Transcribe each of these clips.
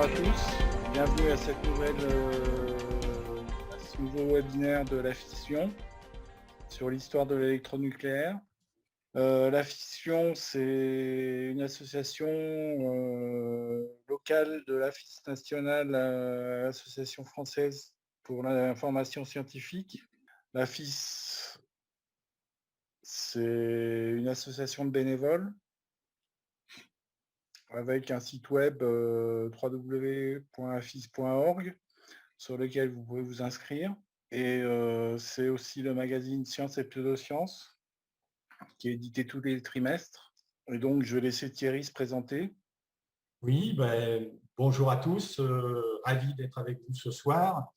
à tous, bienvenue à ce nouveau webinaire de la fission sur l'histoire de l'électronucléaire. La fission, c'est une association locale de l'AFIS nationale, l'Association française pour l'information scientifique. L'AFIS, c'est une association de bénévoles avec un site web www.afis.org sur lequel vous pouvez vous inscrire. Et c'est aussi le magazine Sciences et Pseudosciences qui est édité tous les trimestres. Et donc, je vais laisser Thierry se présenter. Oui, bonjour à tous, ravi d'être avec vous ce soir.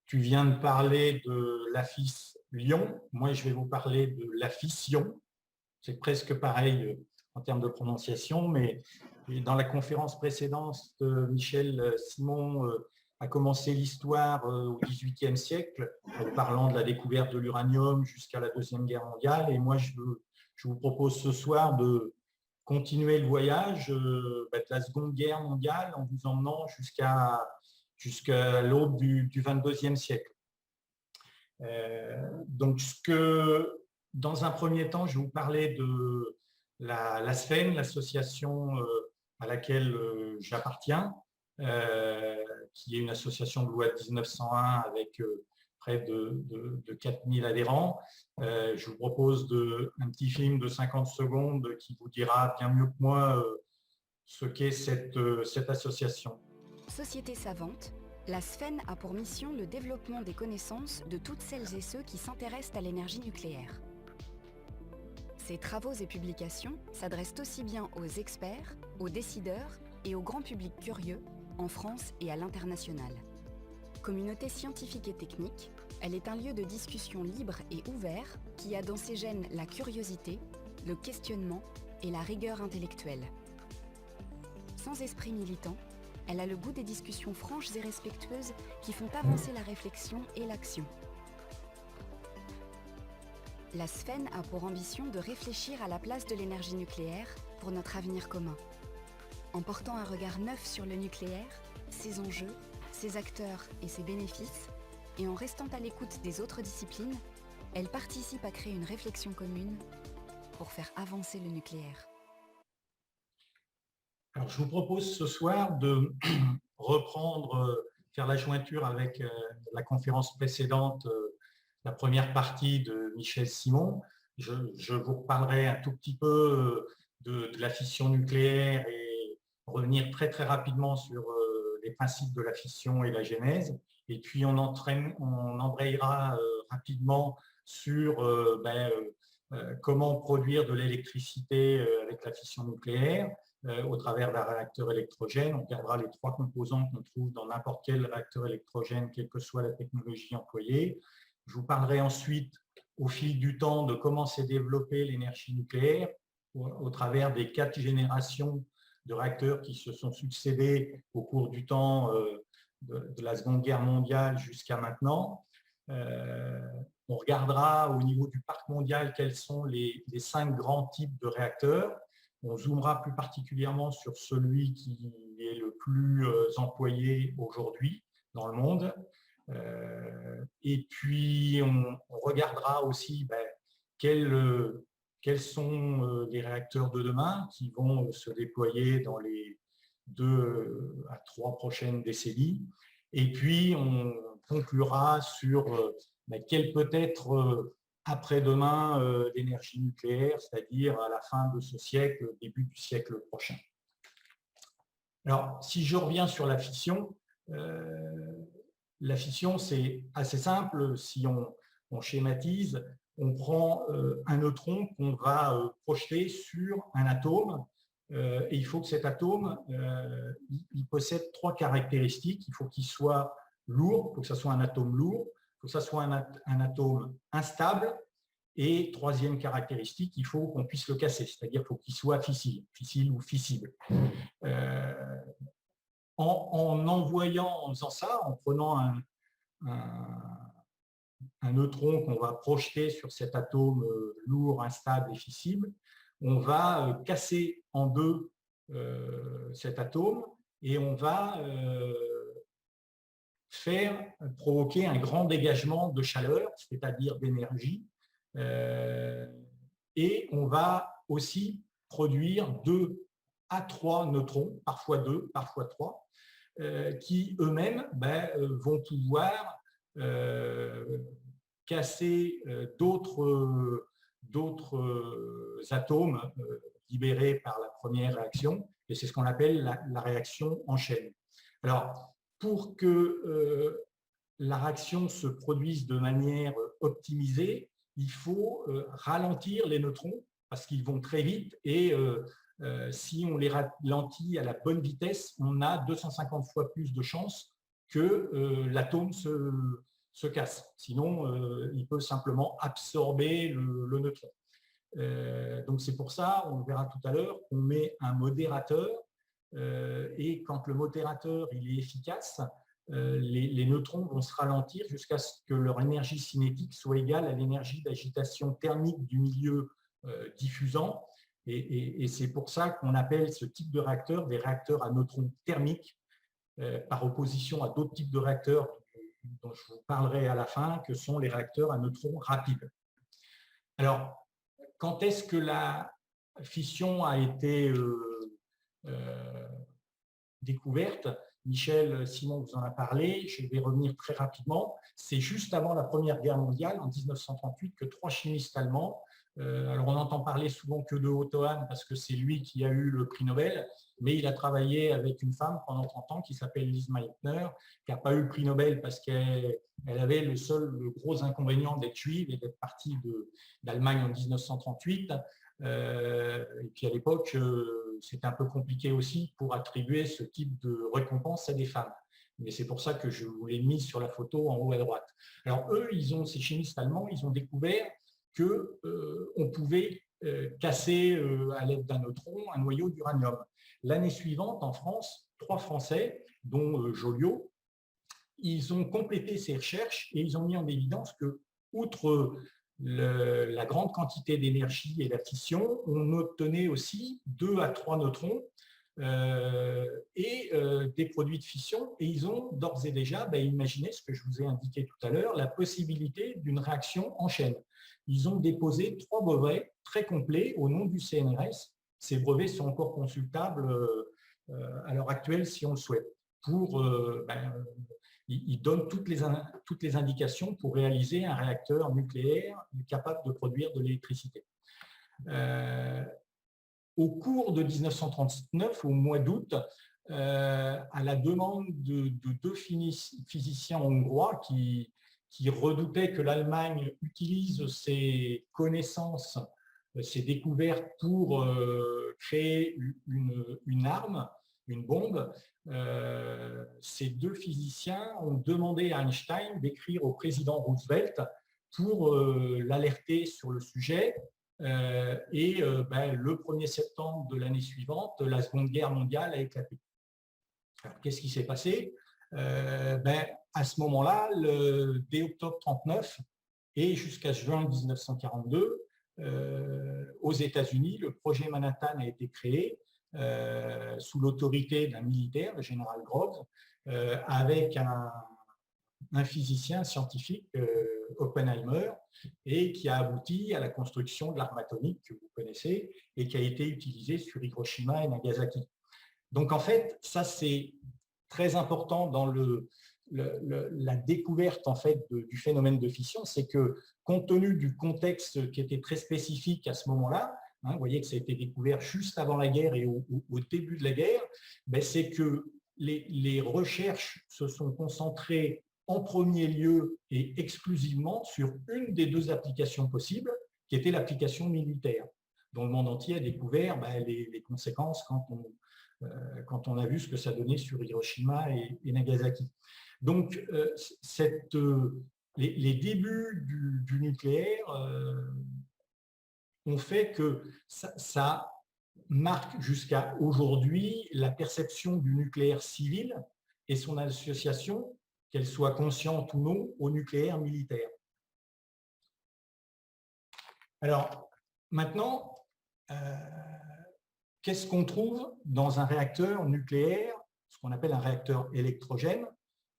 Tu viens de parler de l'AFIS Lyon, moi je vais vous parler de la fission, c'est presque pareil en termes de prononciation, mais dans la conférence précédente, Michel Simon a commencé l'histoire au XVIIIe siècle, en parlant de la découverte de l'uranium jusqu'à la Deuxième Guerre mondiale, et moi je vous propose ce soir de continuer le voyage de la Seconde Guerre mondiale en vous emmenant jusqu'à l'aube du XXIIe siècle. Donc, dans un premier temps, je vais vous parler de la SFEN, l'association à laquelle j'appartiens, qui est une association de loi de 1901 avec près de 4000 adhérents. Je vous propose un petit film de 50 secondes qui vous dira bien mieux que moi ce qu'est cette association. Société savante, la SFEN a pour mission le développement des connaissances de toutes celles et ceux qui s'intéressent à l'énergie nucléaire. Ses travaux et publications s'adressent aussi bien aux experts, aux décideurs et au grand public curieux, en France et à l'international. Communauté scientifique et technique, elle est un lieu de discussion libre et ouvert qui a dans ses gènes la curiosité, le questionnement et la rigueur intellectuelle. Sans esprit militant, elle a le goût des discussions franches et respectueuses qui font avancer la réflexion et l'action. La SFEN a pour ambition de réfléchir à la place de l'énergie nucléaire pour notre avenir commun. En portant un regard neuf sur le nucléaire, ses enjeux, ses acteurs et ses bénéfices, et en restant à l'écoute des autres disciplines, elle participe à créer une réflexion commune pour faire avancer le nucléaire. Alors, je vous propose ce soir de reprendre, faire la jointure avec la conférence précédente, la première partie de Michel Simon. Je vous reparlerai un tout petit peu de la fission nucléaire et revenir très très rapidement sur les principes de la fission et la genèse. Et puis on embrayera rapidement sur comment produire de l'électricité avec la fission nucléaire au travers d'un réacteur électrogène. On regardera les trois composants qu'on trouve dans n'importe quel réacteur électrogène, quelle que soit la technologie employée. Je vous parlerai ensuite, au fil du temps, de comment s'est développée l'énergie nucléaire au travers des 4 générations de réacteurs qui se sont succédés au cours du temps de la Seconde Guerre mondiale jusqu'à maintenant. On regardera au niveau du parc mondial quels sont les 5 grands types de réacteurs. On zoomera plus particulièrement sur celui qui est le plus employé aujourd'hui dans le monde. Et puis, on regardera aussi quels sont les réacteurs de demain qui vont se déployer dans les 2 à 3 prochaines décennies. Et puis, on conclura sur quel peut être après-demain l'énergie nucléaire, c'est-à-dire à la fin de ce siècle, début du siècle prochain. Alors, si je reviens sur la fission, c'est assez simple. Si on schématise, on prend un neutron qu'on va projeter sur un atome et il faut que cet atome il possède 3 caractéristiques. Il faut qu'il soit lourd, il faut que ce soit un atome lourd, il faut que ce soit un atome instable et 3e caractéristique, il faut qu'on puisse le casser, c'est-à-dire qu'il faut qu'il soit fissile ou fissible. En faisant ça, en prenant un neutron qu'on va projeter sur cet atome lourd, instable et fissible, on va casser en 2 cet atome et on va provoquer un grand dégagement de chaleur, c'est-à-dire d'énergie, et on va aussi produire 2 à 3 neutrons, parfois 2, parfois 3, qui eux-mêmes vont pouvoir casser d'autres atomes libérés par la première réaction, et c'est ce qu'on appelle la réaction en chaîne. Alors, pour que la réaction se produise de manière optimisée, il faut ralentir les neutrons parce qu'ils vont très vite et si on les ralentit à la bonne vitesse, on a 250 fois plus de chances que l'atome se casse. Sinon, il peut simplement absorber le neutron. Donc c'est pour ça, on le verra tout à l'heure, qu'on met un modérateur et quand le modérateur il est efficace, les neutrons vont se ralentir jusqu'à ce que leur énergie cinétique soit égale à l'énergie d'agitation thermique du milieu diffusant. Et c'est pour ça qu'on appelle ce type de réacteur des réacteurs à neutrons thermiques, par opposition à d'autres types de réacteurs dont je vous parlerai à la fin, que sont les réacteurs à neutrons rapides. Alors, quand est-ce que la fission a été découverte? Michel Simon vous en a parlé, je vais revenir très rapidement. C'est juste avant la Première Guerre mondiale, en 1938, que 3 chimistes allemands, alors on entend parler souvent que de Otto Hahn parce que c'est lui qui a eu le prix Nobel, mais il a travaillé avec une femme pendant 30 ans qui s'appelle Lise Meitner, qui n'a pas eu le prix Nobel parce qu'elle avait le gros inconvénient d'être juive et d'être partie d'Allemagne en 1938. Et puis à l'époque, c'était un peu compliqué aussi pour attribuer ce type de récompense à des femmes. Mais c'est pour ça que je vous l'ai mis sur la photo en haut à droite. Alors eux, ces chimistes allemands, ils ont découvert qu'on pouvait casser à l'aide d'un neutron un noyau d'uranium. L'année suivante, en France, 3 Français, dont Joliot, ils ont complété ces recherches et ils ont mis en évidence que, outre la grande quantité d'énergie et la fission, on obtenait aussi 2 à 3 neutrons et des produits de fission. Et ils ont d'ores et déjà imaginé ce que je vous ai indiqué tout à l'heure, la possibilité d'une réaction en chaîne. Ils ont déposé 3 brevets très complets au nom du CNRS. Ces brevets sont encore consultables à l'heure actuelle si on le souhaite. Ils donnent toutes les indications pour réaliser un réacteur nucléaire capable de produire de l'électricité. Au cours de 1939, au mois d'août, à la demande de 2 physiciens hongrois qui redoutaient que l'Allemagne utilise ses connaissances, ses découvertes pour créer une arme, une bombe, ces 2 physiciens ont demandé à Einstein d'écrire au président Roosevelt pour l'alerter sur le sujet. Le 1er septembre de l'année suivante, la Seconde Guerre mondiale a éclaté. Qu'est-ce qui s'est passé? À ce moment-là, dès octobre 1939 et jusqu'à juin 1942, aux États-Unis, le projet Manhattan a été créé sous l'autorité d'un militaire, le général Groves, avec un physicien scientifique, Oppenheimer, et qui a abouti à la construction de l'arme atomique que vous connaissez et qui a été utilisée sur Hiroshima et Nagasaki. Donc en fait, ça c'est très important dans la découverte en fait du phénomène de fission, c'est que compte tenu du contexte qui était très spécifique à ce moment-là, vous voyez que ça a été découvert juste avant la guerre et au début de la guerre, c'est que les recherches se sont concentrées en premier lieu et exclusivement sur une des 2 applications possibles, qui était l'application militaire, dont le monde entier a découvert les conséquences quand on a vu ce que ça donnait sur Hiroshima et Nagasaki. Donc, les débuts du nucléaire ont fait que ça marque jusqu'à aujourd'hui la perception du nucléaire civil et son association, qu'elle soit consciente ou non, au nucléaire militaire. Alors, maintenant, qu'est-ce qu'on trouve dans un réacteur nucléaire, ce qu'on appelle un réacteur électrogène,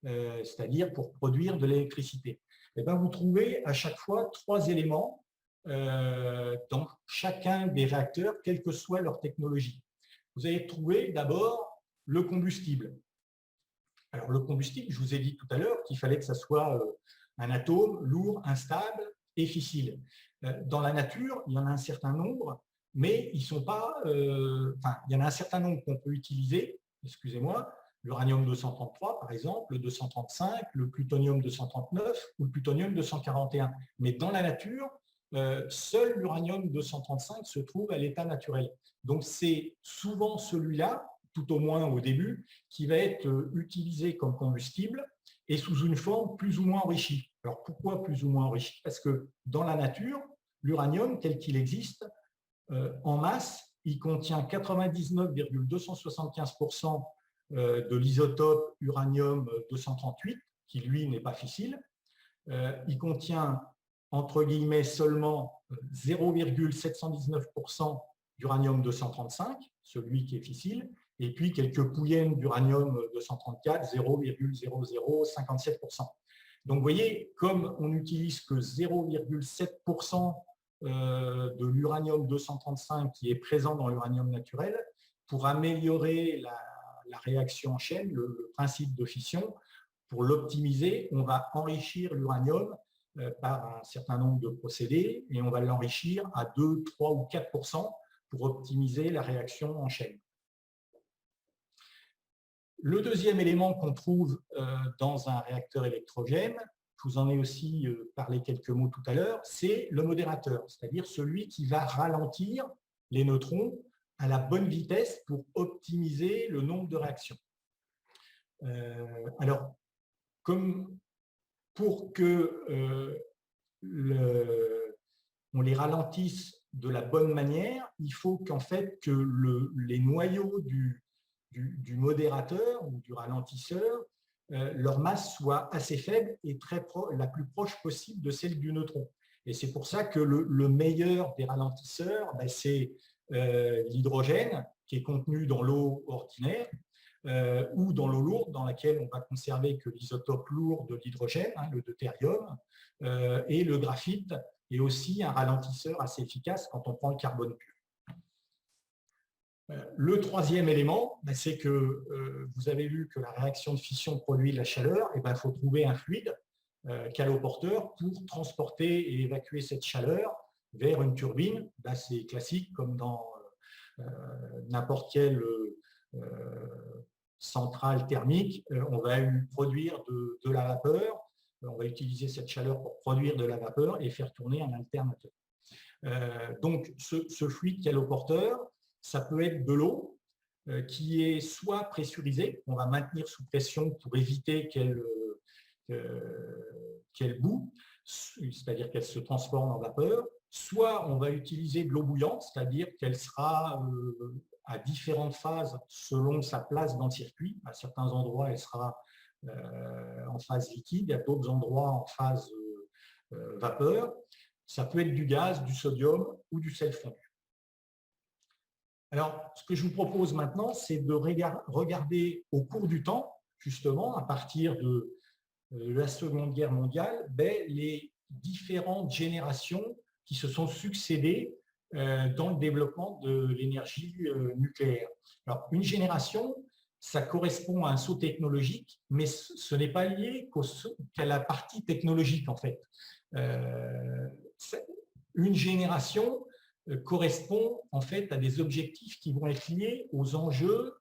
c'est-à-dire pour produire de l'électricité? Eh bien, vous trouvez à chaque fois 3 éléments dans chacun des réacteurs, quelle que soit leur technologie. Vous allez trouver d'abord le combustible. Alors, le combustible, je vous ai dit tout à l'heure qu'il fallait que ça soit un atome lourd, instable et fissile. Dans la nature, il y en a un certain nombre, mais ils sont pas. Enfin, il y en a un certain nombre qu'on peut utiliser, excusez-moi, l'uranium-233 par exemple, le 235, le plutonium-239 ou le plutonium-241. Mais dans la nature, seul l'uranium-235 se trouve à l'état naturel. Donc, c'est souvent celui-là, tout au moins au début, qui va être utilisé comme combustible et sous une forme plus ou moins enrichie. Alors, pourquoi plus ou moins enrichie? Parce que dans la nature, l'uranium, tel qu'il existe, en masse, il contient 99,275% de l'isotope uranium-238, qui lui n'est pas fissile. Il contient, entre guillemets, seulement 0,719% d'uranium-235, celui qui est fissile, et puis quelques pouillèmes d'uranium-234, 0,0057%. Donc, vous voyez, comme on n'utilise que 0,7% de l'uranium-235 qui est présent dans l'uranium naturel, pour améliorer la réaction en chaîne, le principe de fission, pour l'optimiser, on va enrichir l'uranium par un certain nombre de procédés et on va l'enrichir à 2, 3 ou 4% pour optimiser la réaction en chaîne. Le deuxième élément qu'on trouve dans un réacteur électrogène, je vous en ai aussi parlé quelques mots tout à l'heure, c'est le modérateur, c'est-à-dire celui qui va ralentir les neutrons à la bonne vitesse pour optimiser le nombre de réactions. Alors, comme pour que on les ralentisse de la bonne manière, il faut qu'en fait que les noyaux du modérateur ou du ralentisseur, leur masse soit assez faible et la plus proche possible de celle du neutron. Et c'est pour ça que le meilleur des ralentisseurs, c'est l'hydrogène qui est contenu dans l'eau ordinaire ou dans l'eau lourde dans laquelle on va conserver que l'isotope lourd de l'hydrogène, le deutérium, et le graphite est aussi un ralentisseur assez efficace quand on prend le carbone pur. Le troisième élément, c'est que vous avez vu que la réaction de fission produit de la chaleur, et il faut trouver un fluide caloporteur pour transporter et évacuer cette chaleur vers une turbine. C'est classique comme dans n'importe quelle centrale thermique, on va produire de la vapeur, on va utiliser cette chaleur pour produire de la vapeur et faire tourner un alternateur. Donc ce fluide caloporteur, ça peut être de l'eau qui est soit pressurisée, on va maintenir sous pression pour éviter qu'elle bout, c'est-à-dire qu'elle se transforme en vapeur, soit on va utiliser de l'eau bouillante, c'est-à-dire qu'elle sera à différentes phases selon sa place dans le circuit. À certains endroits, elle sera en phase liquide, à d'autres endroits en phase vapeur. Ça peut être du gaz, du sodium ou du sel fondu. Alors, ce que je vous propose maintenant, c'est de regarder au cours du temps, justement, à partir de la Seconde Guerre mondiale, les différentes générations qui se sont succédées dans le développement de l'énergie nucléaire. Alors, une génération, ça correspond à un saut technologique, mais ce n'est pas lié qu'à la partie technologique, en fait. Une génération correspond en fait à des objectifs qui vont être liés aux enjeux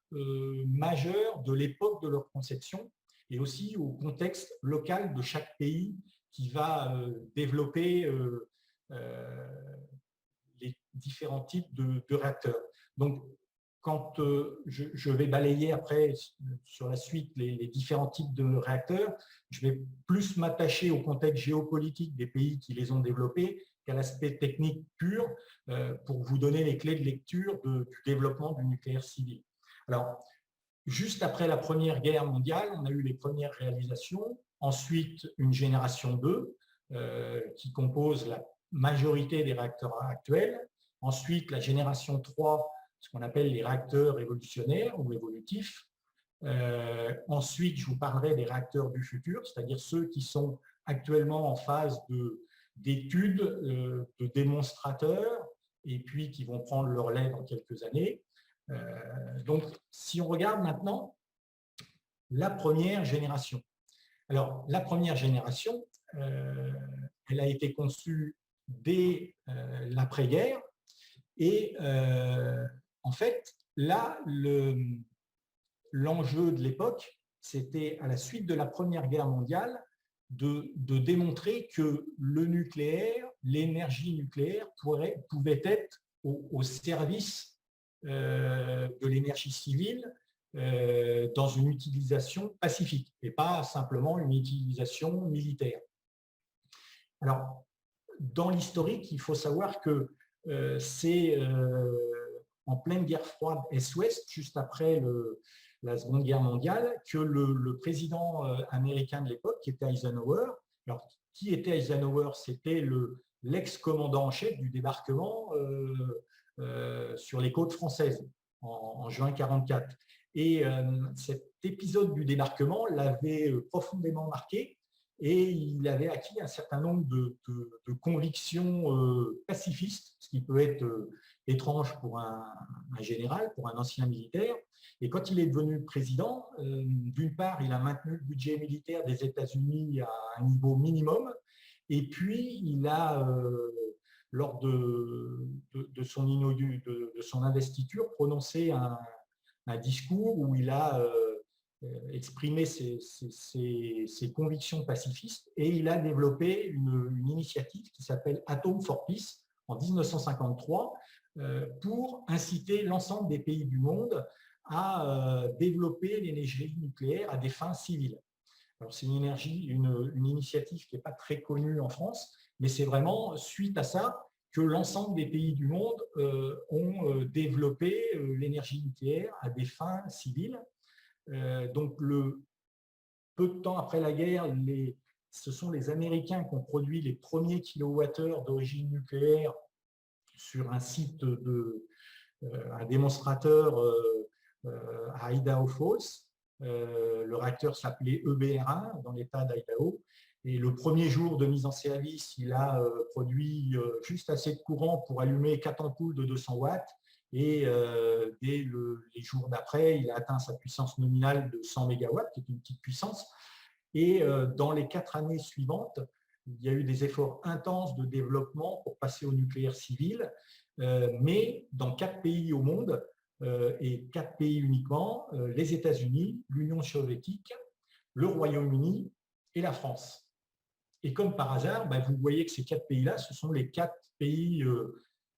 majeurs de l'époque de leur conception et aussi au contexte local de chaque pays qui va développer les différents types de réacteurs. Donc, quand je vais balayer après sur la suite les différents types de réacteurs, je vais plus m'attacher au contexte géopolitique des pays qui les ont développés qu'à l'aspect technique pur pour vous donner les clés de lecture du développement du nucléaire civil. Alors, juste après la Première Guerre mondiale, on a eu les premières réalisations, ensuite une génération 2 qui compose la majorité des réacteurs actuels, ensuite la génération 3 ce qu'on appelle les réacteurs évolutionnaires ou évolutifs. Ensuite, je vous parlerai des réacteurs du futur, c'est-à-dire ceux qui sont actuellement en phase d'études, de démonstrateurs, et puis qui vont prendre le relais dans quelques années. Donc, si on regarde maintenant la première génération. Alors, la première génération, elle a été conçue dès l'après-guerre, et en fait, là, l'enjeu de l'époque, c'était à la suite de la Première Guerre mondiale de démontrer que le nucléaire, l'énergie nucléaire pouvait être au service de l'énergie civile dans une utilisation pacifique et pas simplement une utilisation militaire. Alors, dans l'historique, il faut savoir que c'est en pleine guerre froide Est-Ouest, juste après la Seconde Guerre mondiale, que le président américain de l'époque, qui était Eisenhower, alors qui était Eisenhower? C'était l'ex-commandant en chef du débarquement sur les côtes françaises en juin 1944. Et cet épisode du débarquement l'avait profondément marqué et il avait acquis un certain nombre de convictions pacifistes, ce qui peut être étrange pour un général, pour un ancien militaire. Et quand il est devenu président, d'une part, il a maintenu le budget militaire des États-Unis à un niveau minimum, et puis il a, lors de son investiture, prononcé un discours où il a exprimé ses convictions pacifistes, et il a développé une initiative qui s'appelle Atoms for Peace en 1953 pour inciter l'ensemble des pays du monde à développer l'énergie nucléaire à des fins civiles. Alors c'est une initiative qui n'est pas très connue en France, mais c'est vraiment suite à ça que l'ensemble des pays du monde ont développé l'énergie nucléaire à des fins civiles. Donc, peu de temps après la guerre, ce sont les Américains qui ont produit les premiers kilowattheures d'origine nucléaire sur un site un démonstrateur à Idaho Falls. Le réacteur s'appelait EBR1 dans l'état d'Idaho. Et le premier jour de mise en service, il a produit juste assez de courant pour allumer 4 ampoules de 200 watts. Et dès les jours d'après, il a atteint sa puissance nominale de 100 mégawatts, qui est une petite puissance. Et dans les 4 années suivantes, il y a eu des efforts intenses de développement pour passer au nucléaire civil, mais dans 4 pays au monde, et 4 pays uniquement, les États-Unis, l'Union soviétique, le Royaume-Uni et la France. Et comme par hasard, vous voyez que ces 4 pays-là, ce sont les 4 pays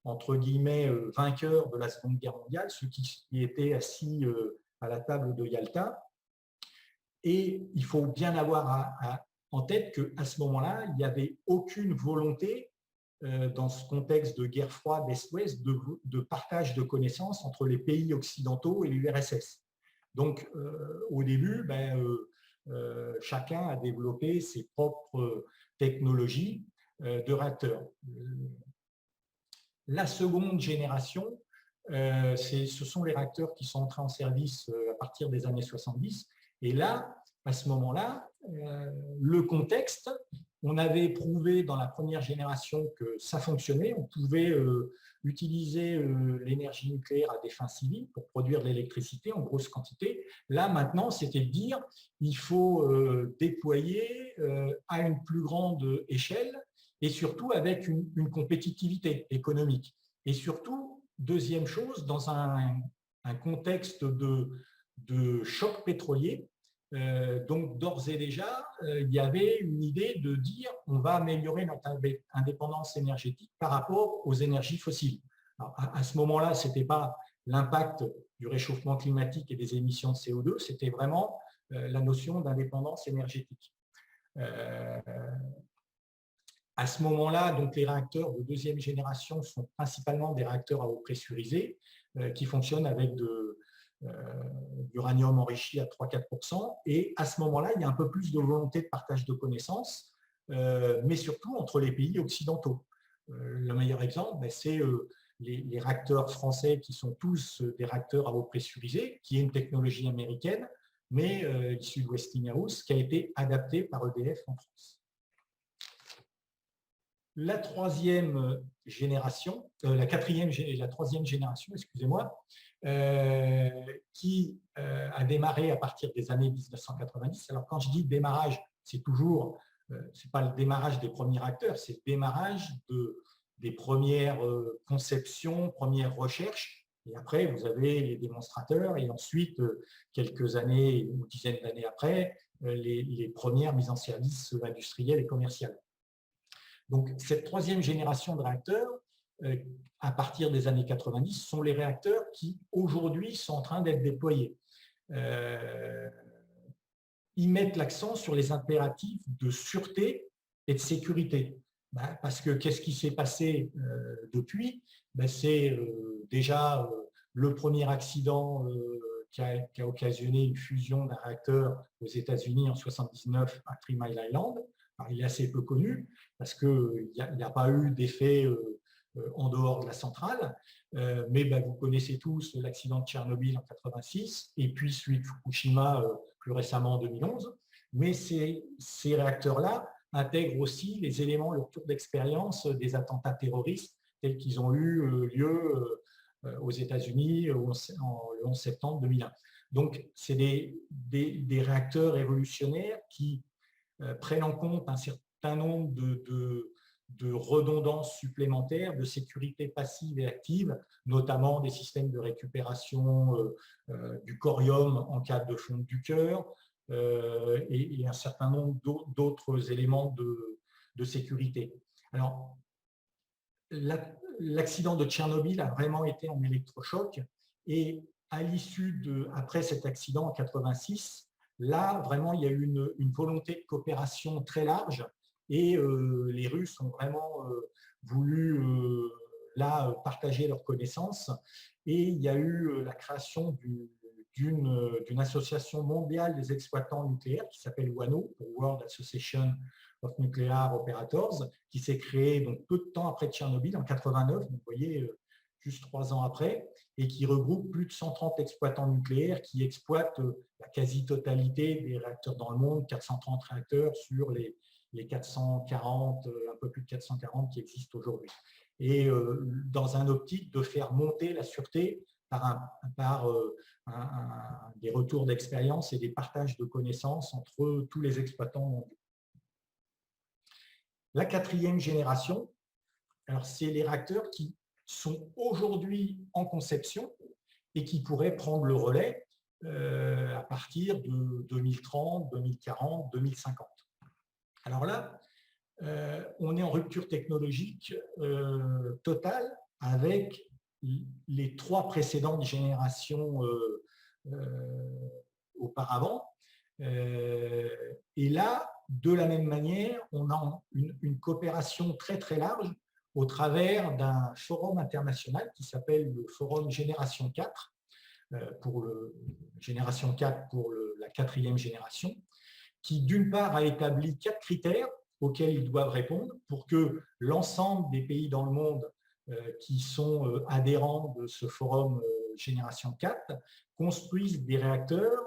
entre guillemets vainqueurs de la Seconde Guerre mondiale, ceux qui étaient assis à la table de Yalta. Et il faut bien avoir en tête qu'à ce moment-là, il n'y avait aucune volonté dans ce contexte de guerre froide Est-Ouest de partage de connaissances entre les pays occidentaux et l'URSS. Donc au début, chacun a développé ses propres technologies de réacteurs. La seconde génération, ce sont les réacteurs qui sont entrés en service à partir des années 70. Et là, à ce moment-là, le contexte, on avait prouvé dans la première génération que ça fonctionnait. On pouvait utiliser l'énergie nucléaire à des fins civiles pour produire de l'électricité en grosse quantité. Là, maintenant, c'était de dire il faut déployer à une plus grande échelle et surtout avec une compétitivité économique. Et surtout, deuxième chose, dans un contexte de choc pétrolier, donc d'ores et déjà, il y avait une idée de dire on va améliorer notre indépendance énergétique par rapport aux énergies fossiles. Alors, à ce moment-là, ce n'était pas l'impact du réchauffement climatique et des émissions de CO2, c'était vraiment la notion d'indépendance énergétique. À ce moment-là, donc, les réacteurs de deuxième génération sont principalement des réacteurs à eau pressurisée qui fonctionnent avec d'uranium enrichi à 3-4%. Et à ce moment-là, il y a un peu plus de volonté de partage de connaissances, mais surtout entre les pays occidentaux. Le meilleur exemple, c'est les réacteurs français qui sont tous des réacteurs à eau pressurisée, qui est une technologie américaine, mais issue de Westinghouse, qui a été adaptée par EDF en France. La troisième génération, la troisième génération, excusez-moi, qui a démarré à partir des années 1990. Alors quand je dis démarrage, c'est toujours, c'est pas le démarrage des premiers réacteurs, c'est le démarrage des premières conceptions, premières recherches. Et après, vous avez les démonstrateurs et ensuite, quelques années ou dizaines d'années après, les premières mises en service industrielles et commerciales. Donc, cette troisième génération de réacteurs, à partir des années 90, sont les réacteurs qui, aujourd'hui, sont en train d'être déployés. Ils mettent l'accent sur les impératifs de sûreté et de sécurité. Parce que qu'est-ce qui s'est passé depuis? C'est déjà le premier accident qui a occasionné une fusion d'un réacteur aux États-Unis en 1979 à 3 Mile Island. Alors, il est assez peu connu parce qu'il n'y a pas eu d'effet en dehors de la centrale, mais vous connaissez tous l'accident de Tchernobyl en 1986 et puis celui de Fukushima plus récemment en 2011. Mais ces réacteurs-là intègrent aussi les éléments, le retour d'expérience des attentats terroristes tels qu'ils ont eu lieu aux États-Unis le 11 septembre 2001. Donc, c'est des réacteurs révolutionnaires qui prennent en compte un certain nombre de redondances supplémentaires, de sécurité passive et active, notamment des systèmes de récupération du corium en cas de fonte du cœur et un certain nombre d'autres éléments de sécurité. Alors, l'accident de Tchernobyl a vraiment été en électrochoc et à l'issue après cet accident en 1986, là, vraiment, il y a eu une volonté de coopération très large et les Russes ont vraiment voulu partager leurs connaissances et il y a eu la création d'une association mondiale des exploitants nucléaires qui s'appelle WANO, World Association of Nuclear Operators, qui s'est créée donc peu de temps après Tchernobyl, en 1989, donc vous voyez, juste 3 ans après, et qui regroupe plus de 130 exploitants nucléaires qui exploitent la quasi-totalité des réacteurs dans le monde, 430 réacteurs sur les 440, un peu plus de 440 qui existent aujourd'hui. Et dans un optique de faire monter la sûreté par des retours d'expérience et des partages de connaissances entre tous les exploitants mondiaux. La quatrième génération, alors c'est les réacteurs qui sont aujourd'hui en conception et qui pourraient prendre le relais à partir de 2030, 2040, 2050. Alors là, on est en rupture technologique totale avec les 3 précédentes générations auparavant. Et là, de la même manière, on a une coopération très très large au travers d'un forum international qui s'appelle le Forum Génération 4, Génération 4 pour la 4e génération, qui d'une part a établi 4 critères auxquels ils doivent répondre pour que l'ensemble des pays dans le monde qui sont adhérents de ce forum Génération 4 construisent des réacteurs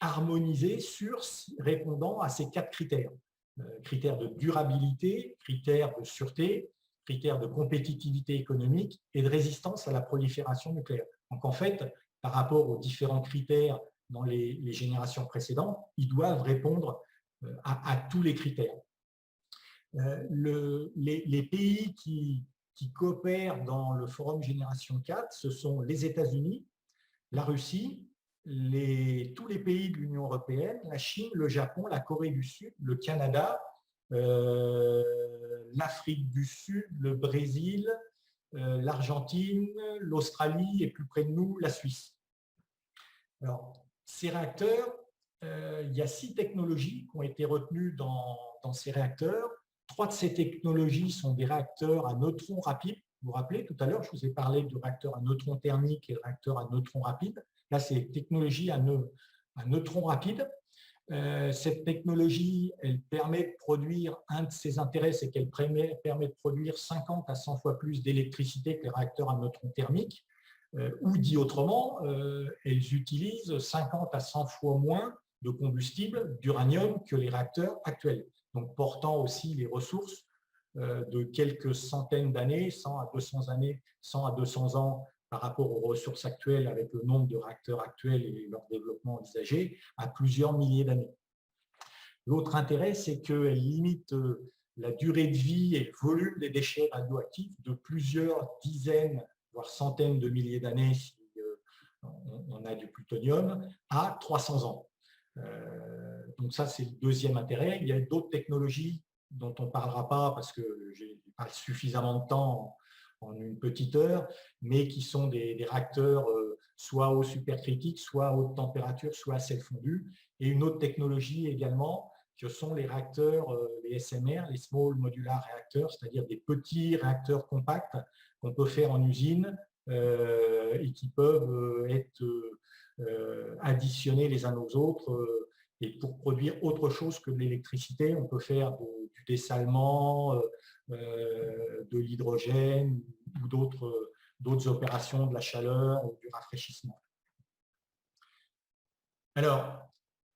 harmonisés répondant à ces 4 critères. Critères de durabilité, critères de sûreté, critères de compétitivité économique et de résistance à la prolifération nucléaire. Donc en fait, par rapport aux différents critères dans les générations précédentes, ils doivent répondre à tous les critères. Les pays qui coopèrent dans le Forum Génération 4, ce sont les États-Unis, la Russie, tous les pays de l'Union européenne, la Chine, le Japon, la Corée du Sud, le Canada, l'Afrique du Sud, le Brésil, l'Argentine, l'Australie et plus près de nous, la Suisse. Alors, ces réacteurs, il y a 6 technologies qui ont été retenues dans ces réacteurs. 3 de ces technologies sont des réacteurs à neutrons rapides. Vous vous rappelez, tout à l'heure, je vous ai parlé du réacteur à neutrons thermiques et le réacteur à neutrons rapides. Là, c'est technologie à neutrons rapides. Cette technologie, elle permet de produire, un de ses intérêts, c'est qu'elle permet de produire 50 à 100 fois plus d'électricité que les réacteurs à neutrons thermiques, ou dit autrement, elles utilisent 50 à 100 fois moins de combustible, d'uranium, que les réacteurs actuels, donc portant aussi les ressources de quelques centaines d'années, 100 à 200 années, 100 à 200 ans par rapport aux ressources actuelles avec le nombre de réacteurs actuels et leur développement envisagé, à plusieurs milliers d'années. L'autre intérêt, c'est qu'elle limite la durée de vie et le volume des déchets radioactifs de plusieurs dizaines, voire centaines de milliers d'années si on a du plutonium, à 300 ans. Donc ça, c'est le deuxième intérêt. Il y a d'autres technologies dont on ne parlera pas parce que je n'ai pas suffisamment de temps en une petite heure, mais qui sont des réacteurs soit au supercritique, soit à haute température, soit à sel fondu. Et une autre technologie également, que sont les réacteurs, les SMR, les Small Modular Reactors, c'est-à-dire des petits réacteurs compacts qu'on peut faire en usine et qui peuvent être additionnés les uns aux autres. Et pour produire autre chose que de l'électricité, on peut faire du dessalement, de l'hydrogène ou d'autres opérations, de la chaleur ou du rafraîchissement. Alors,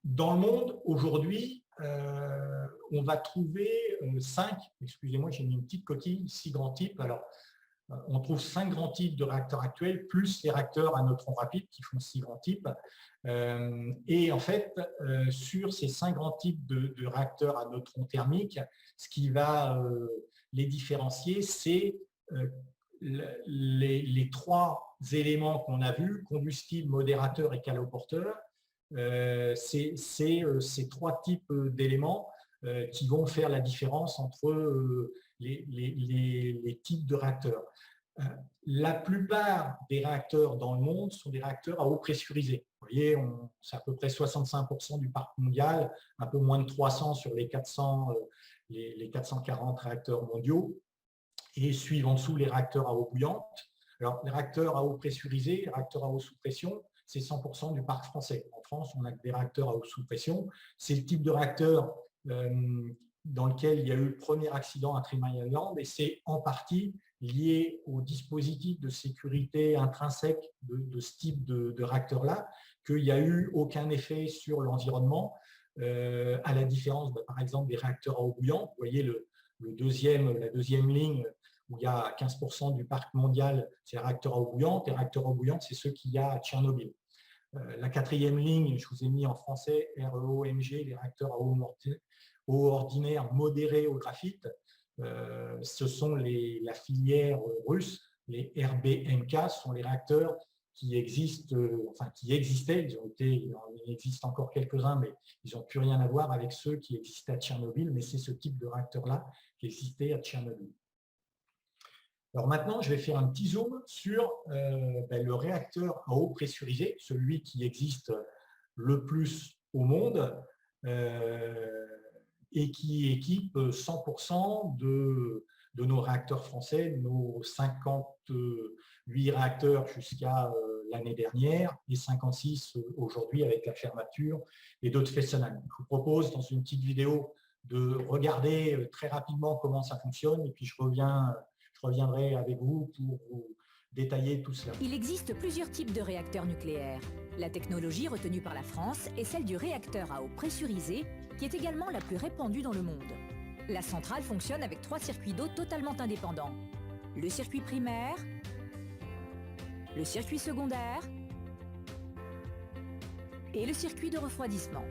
dans le monde, aujourd'hui, on va trouver 5, excusez-moi, j'ai mis une petite coquille, 6 grands types. Alors, on trouve 5 grands types de réacteurs actuels, plus les réacteurs à neutrons rapides qui font 6 grands types. Et en fait, sur ces 5 grands types de réacteurs à neutrons thermiques, ce qui va les différencier, c'est les 3 éléments qu'on a vus, combustible, modérateur et caloporteur. C'est ces 3 types d'éléments qui vont faire la différence entre les types de réacteurs. La plupart des réacteurs dans le monde sont des réacteurs à eau pressurisée. Vous voyez, c'est à peu près 65% du parc mondial, un peu moins de 300 sur les 440 réacteurs mondiaux. Et suivent en dessous les réacteurs à eau bouillante. Alors, les réacteurs à eau pressurisée, les réacteurs à eau sous pression, c'est 100% du parc français. En France, on a des réacteurs à eau sous pression. C'est le type de réacteur dans lequel il y a eu le premier accident à Three Mile Island et c'est en partie lié au dispositif de sécurité intrinsèque de ce type de réacteur-là, qu'il n'y a eu aucun effet sur l'environnement, à la différence, par exemple, des réacteurs à eau bouillante. Vous voyez la deuxième ligne où il y a 15% du parc mondial, c'est les réacteurs à eau bouillante. Les réacteurs à eau bouillante, c'est ceux qu'il y a à Tchernobyl. La 4e ligne, je vous ai mis en français, REOMG, les réacteurs à eau ordinaire modérée au graphite. Ce sont la filière russe, les RBMK, sont les réacteurs qui existent, qui existaient, il existe encore quelques-uns, mais ils n'ont plus rien à voir avec ceux qui existaient à Tchernobyl, mais c'est ce type de réacteur-là qui existait à Tchernobyl. Alors maintenant, je vais faire un petit zoom sur le réacteur à eau pressurisée, celui qui existe le plus au monde et qui équipe 100% de nos réacteurs français, nos 58 réacteurs jusqu'à l'année dernière et 56 aujourd'hui avec la fermeture et d'autres Fessenheim. Je vous propose dans une petite vidéo de regarder très rapidement comment ça fonctionne et puis je reviendrai avec vous pour vous détailler tout cela. Il existe plusieurs types de réacteurs nucléaires. La technologie retenue par la France est celle du réacteur à eau pressurisée, qui est également la plus répandue dans le monde. La centrale fonctionne avec 3 circuits d'eau totalement indépendants. Le circuit primaire, le circuit secondaire et le circuit de refroidissement.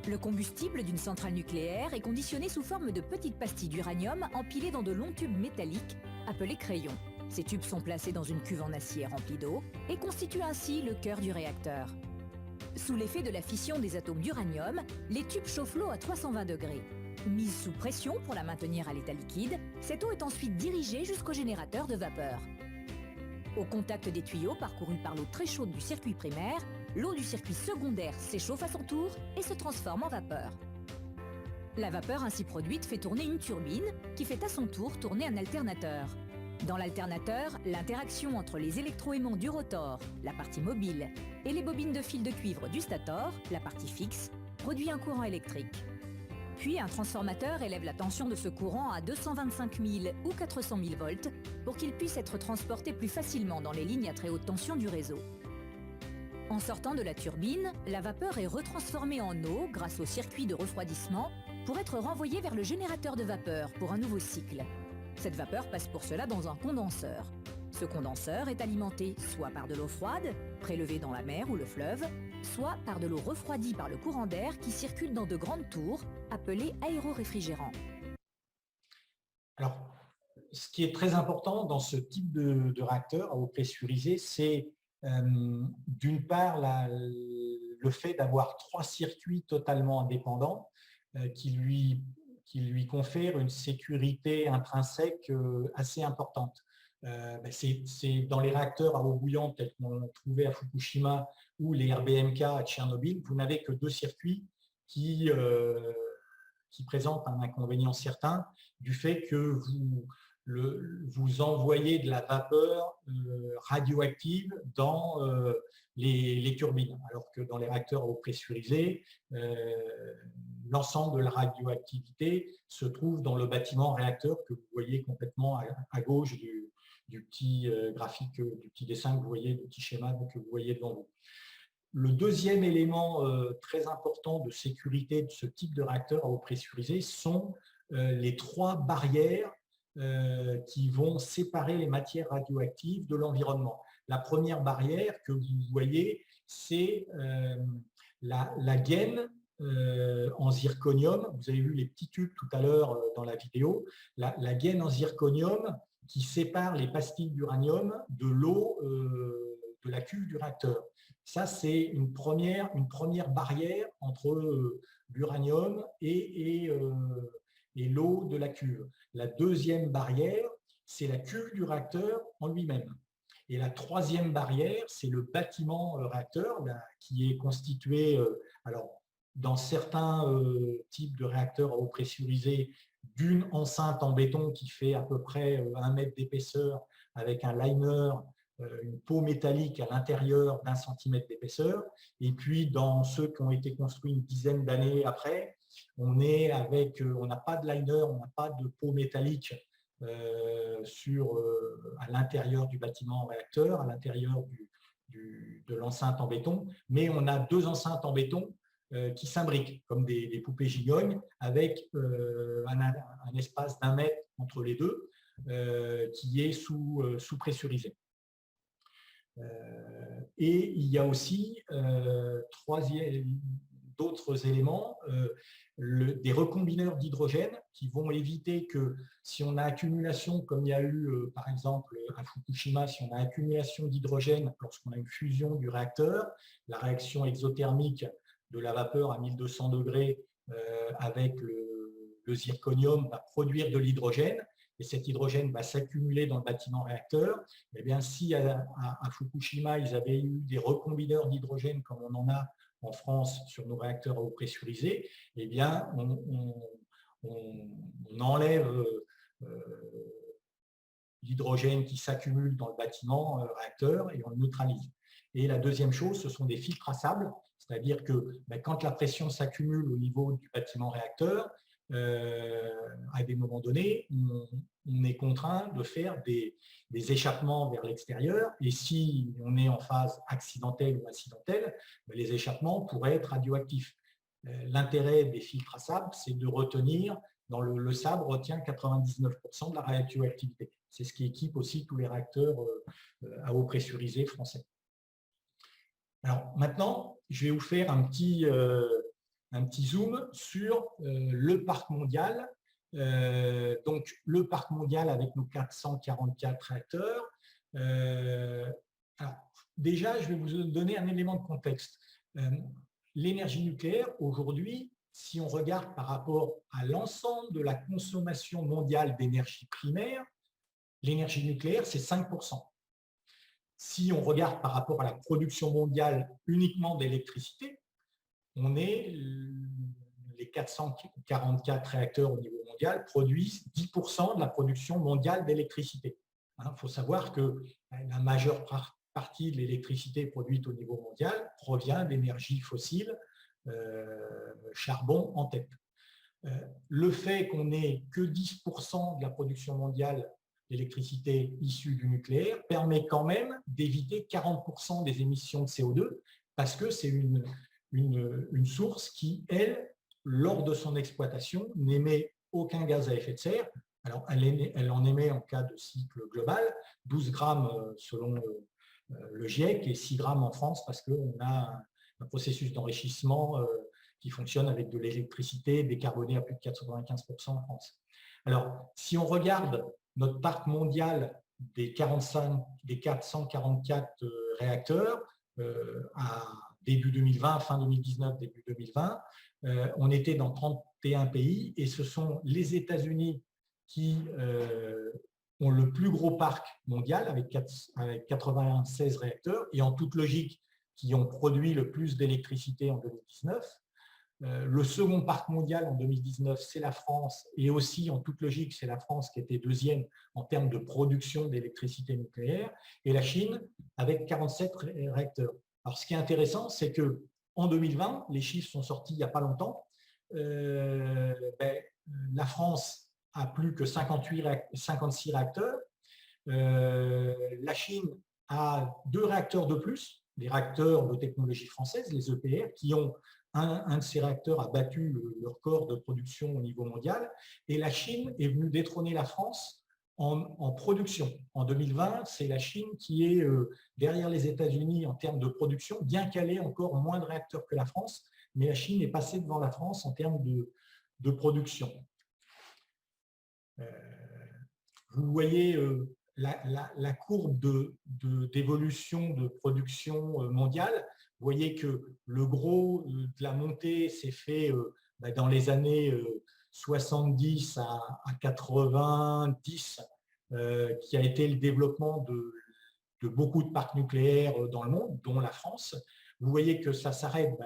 Le combustible d'une centrale nucléaire est conditionné sous forme de petites pastilles d'uranium empilées dans de longs tubes métalliques appelés crayons. Ces tubes sont placés dans une cuve en acier remplie d'eau et constituent ainsi le cœur du réacteur. Sous l'effet de la fission des atomes d'uranium, les tubes chauffent l'eau à 320 degrés. Mise sous pression pour la maintenir à l'état liquide, cette eau est ensuite dirigée jusqu'au générateur de vapeur. Au contact des tuyaux parcourus par l'eau très chaude du circuit primaire, l'eau du circuit secondaire s'échauffe à son tour et se transforme en vapeur. La vapeur ainsi produite fait tourner une turbine qui fait à son tour tourner un alternateur. Dans l'alternateur, l'interaction entre les électroaimants du rotor, la partie mobile, et les bobines de fil de cuivre du stator, la partie fixe, produit un courant électrique. Puis un transformateur élève la tension de ce courant à 225 000 ou 400 000 volts pour qu'il puisse être transporté plus facilement dans les lignes à très haute tension du réseau. En sortant de la turbine, la vapeur est retransformée en eau grâce au circuit de refroidissement pour être renvoyée vers le générateur de vapeur pour un nouveau cycle. Cette vapeur passe pour cela dans un condenseur. Ce condenseur est alimenté soit par de l'eau froide, prélevée dans la mer ou le fleuve, soit par de l'eau refroidie par le courant d'air qui circule dans de grandes tours, appelées aéroréfrigérants. Alors, ce qui est très important dans ce type de réacteur à eau pressurisée, c'est d'une part le fait d'avoir 3 circuits totalement indépendants qui lui confèrent une sécurité intrinsèque assez importante. C'est dans les réacteurs à eau bouillante tels qu'on trouvait à Fukushima ou les RBMK à Tchernobyl, vous n'avez que 2 circuits qui présentent un inconvénient certain du fait que vous envoyez de la vapeur radioactive dans les turbines, alors que dans les réacteurs à eau pressurisée, l'ensemble de la radioactivité se trouve dans le bâtiment réacteur que vous voyez complètement à gauche du petit graphique, du petit dessin que vous voyez, du petit schéma que vous voyez devant vous. Le deuxième élément très important de sécurité de ce type de réacteur à eau pressurisée sont les 3 barrières qui vont séparer les matières radioactives de l'environnement. La première barrière que vous voyez, c'est la gaine en zirconium. Vous avez vu les petits tubes tout à l'heure dans la vidéo. La gaine en zirconium qui sépare les pastilles d'uranium de l'eau de la cuve du réacteur. Ça, c'est une première barrière entre l'uranium et l'eau de la cuve. La deuxième barrière, c'est la cuve du réacteur en lui-même. Et la troisième barrière, c'est le bâtiment réacteur qui est constitué, alors, dans certains types de réacteurs à eau pressurisée, d'une enceinte en béton qui fait à peu près 1 mètre d'épaisseur avec un liner, une peau métallique à l'intérieur d'1 centimètre d'épaisseur. Et puis, dans ceux qui ont été construits une dizaine d'années après, on n'a pas de liner, on n'a pas de peau métallique à l'intérieur du bâtiment réacteur, à l'intérieur de l'enceinte en béton, mais on a 2 enceintes en béton qui s'imbriquent comme des poupées gigognes avec un espace d'1 mètre entre les deux qui est sous-pressurisé. Et il y a aussi d'autres éléments, des recombineurs d'hydrogène qui vont éviter que si on a accumulation, comme il y a eu par exemple à Fukushima, si on a accumulation d'hydrogène lorsqu'on a une fusion du réacteur, la réaction exothermique de la vapeur à 1200 degrés avec le zirconium va produire de l'hydrogène, et cet hydrogène va s'accumuler dans le bâtiment réacteur. Eh bien, si à Fukushima, ils avaient eu des recombineurs d'hydrogène comme on en a en France sur nos réacteurs à eau pressurisée, eh bien, on enlève l'hydrogène qui s'accumule dans le bâtiment réacteur et on le neutralise. Et la deuxième chose, ce sont des filtres à sable, c'est-à-dire que quand la pression s'accumule au niveau du bâtiment réacteur, à des moments donnés, on est contraint de faire des échappements vers l'extérieur, et si on est en phase accidentelle ou incidentelle, les échappements pourraient être radioactifs. L'intérêt des filtres à sable, c'est de retenir, le sable retient 99% de la radioactivité. C'est ce qui équipe aussi tous les réacteurs à eau pressurisée français. Alors maintenant, je vais vous faire un petit zoom sur le parc mondial. Donc, le parc mondial avec nos 444 réacteurs. Alors, déjà, je vais vous donner un élément de contexte. L'énergie nucléaire, aujourd'hui, si on regarde par rapport à l'ensemble de la consommation mondiale d'énergie primaire, l'énergie nucléaire, c'est 5%. Si on regarde par rapport à la production mondiale uniquement d'électricité, on est les 444 réacteurs au niveau mondial produisent 10% de la production mondiale d'électricité. Il faut savoir que la majeure partie de l'électricité produite au niveau mondial provient d'énergies fossiles, charbon en tête. Le fait qu'on n'ait que 10% de la production mondiale d'électricité issue du nucléaire permet quand même d'éviter 40% des émissions de CO2 parce que c'est une source qui, elle, lors de son exploitation, n'émet aucun gaz à effet de serre. Alors, elle en émet en cas de cycle global, 12 grammes selon le GIEC et 6 grammes en France parce qu'on a un processus d'enrichissement qui fonctionne avec de l'électricité décarbonée à plus de 95% en France. Alors, si on regarde notre parc mondial des 444 réacteurs à début 2020, fin 2019, début 2020, on était dans 31 pays et ce sont les États-Unis qui ont le plus gros parc mondial avec 96 réacteurs et en toute logique qui ont produit le plus d'électricité en 2019. Le second parc mondial en 2019, c'est la France et aussi en toute logique, c'est la France qui était deuxième en termes de production d'électricité nucléaire et la Chine avec 47 réacteurs. Alors ce qui est intéressant, c'est qu'en 2020, les chiffres sont sortis il n'y a pas longtemps, la France a plus que 56 réacteurs, la Chine a 2 réacteurs de plus, les réacteurs de technologie française, les EPR, qui ont un de ces réacteurs a battu le record de production au niveau mondial et la Chine est venue détrôner la France en production. En 2020, c'est la Chine qui est derrière les États-Unis en termes de production, bien qu'elle ait encore moins de réacteurs que la France, mais la Chine est passée devant la France en termes de production. Vous voyez la courbe d'évolution de production mondiale. Vous voyez que le gros de la montée s'est fait dans les années 70 à 90, qui a été le développement de beaucoup de parcs nucléaires dans le monde, dont la France. Vous voyez que ça s'arrête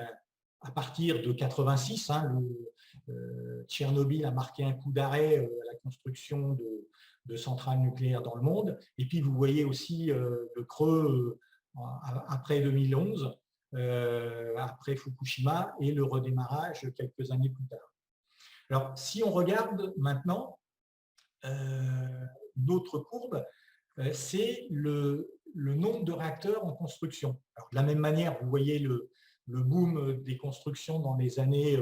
à partir de 86. Tchernobyl a marqué un coup d'arrêt à la construction de centrales nucléaires dans le monde. Et puis, vous voyez aussi le creux après 2011, après Fukushima, et le redémarrage quelques années plus tard. Alors, si on regarde maintenant d'autres courbes, c'est le nombre de réacteurs en construction. Alors, de la même manière, vous voyez le boom des constructions dans les années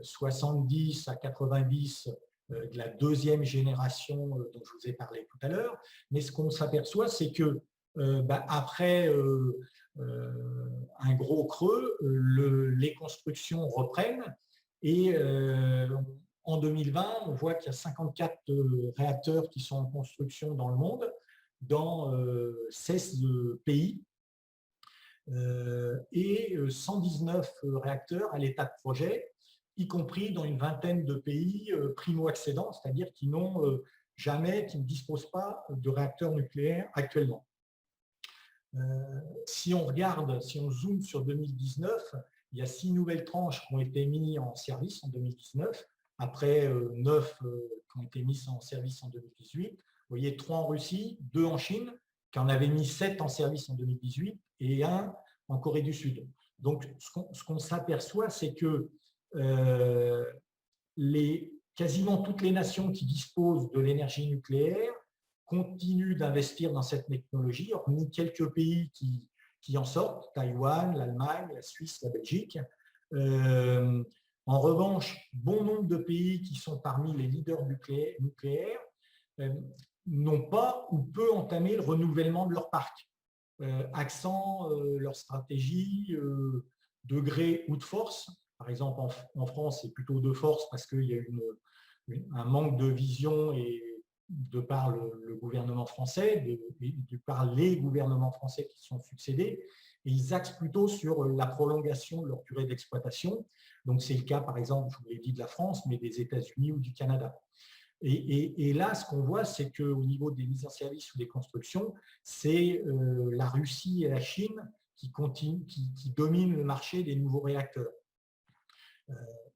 70 à 90 de la deuxième génération dont je vous ai parlé tout à l'heure. Mais ce qu'on s'aperçoit, c'est que après un gros creux, les constructions reprennent et en 2020, on voit qu'il y a 54 réacteurs qui sont en construction dans le monde, dans 16 pays, et 119 réacteurs à l'état de projet, y compris dans une vingtaine de pays primo-accédants, c'est-à-dire qui n'ont jamais, qui ne disposent pas de réacteurs nucléaires actuellement. Si on regarde, si on zoome sur 2019, il y a 6 nouvelles tranches qui ont été mises en service en 2019, après 9 qui ont été mises en service en 2018. Vous voyez, 3 en Russie, 2 en Chine, qui en avaient mis 7 en service en 2018, et 1 en Corée du Sud. Donc, ce qu'on s'aperçoit, c'est que quasiment toutes les nations qui disposent de l'énergie nucléaire continuent d'investir dans cette technologie, hormis quelques pays qui en sortent, Taïwan, l'Allemagne, la Suisse, la Belgique. En revanche, bon nombre de pays qui sont parmi les leaders nucléaires n'ont pas ou peu entamé le renouvellement de leur parc, axant leur stratégie de gré ou de force. Par exemple, en France, c'est plutôt de force parce qu'il y a un manque de vision et de par le gouvernement français, de par les gouvernements français qui sont succédés, et ils axent plutôt sur la prolongation de leur durée d'exploitation. Donc, c'est le cas, par exemple, je vous l'ai dit, de la France, mais des États-Unis ou du Canada. Et là, ce qu'on voit, c'est qu'au niveau des mises en service ou des constructions, c'est la Russie et la Chine qui dominent le marché des nouveaux réacteurs.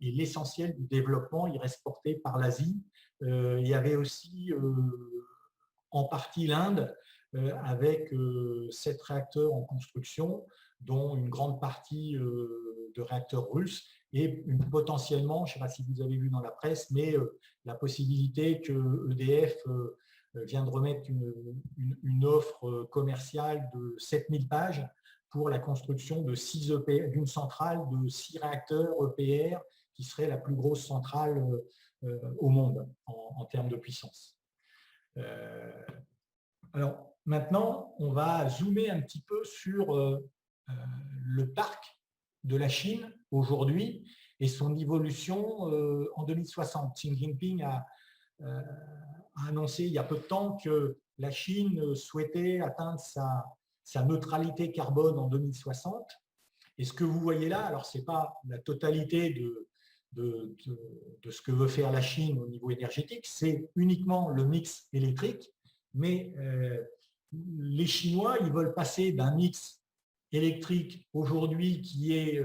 Et l'essentiel du développement, il reste porté par l'Asie. Il y avait aussi en partie l'Inde, avec 7 réacteurs en construction, dont une grande partie de réacteurs russes, et potentiellement, je ne sais pas si vous avez vu dans la presse, mais la possibilité que EDF vient de remettre une offre commerciale de 7000 pages pour la construction de d'une centrale de 6 réacteurs EPR, qui serait la plus grosse centrale au monde en termes de puissance. Alors maintenant, on va zoomer un petit peu sur le parc de la Chine aujourd'hui et son évolution en 2060. Xi Jinping a annoncé il y a peu de temps que la Chine souhaitait atteindre sa neutralité carbone en 2060. Et ce que vous voyez là, alors ce n'est pas la totalité de ce que veut faire la Chine au niveau énergétique, c'est uniquement le mix électrique, mais les Chinois, ils veulent passer d'un mix électrique aujourd'hui qui est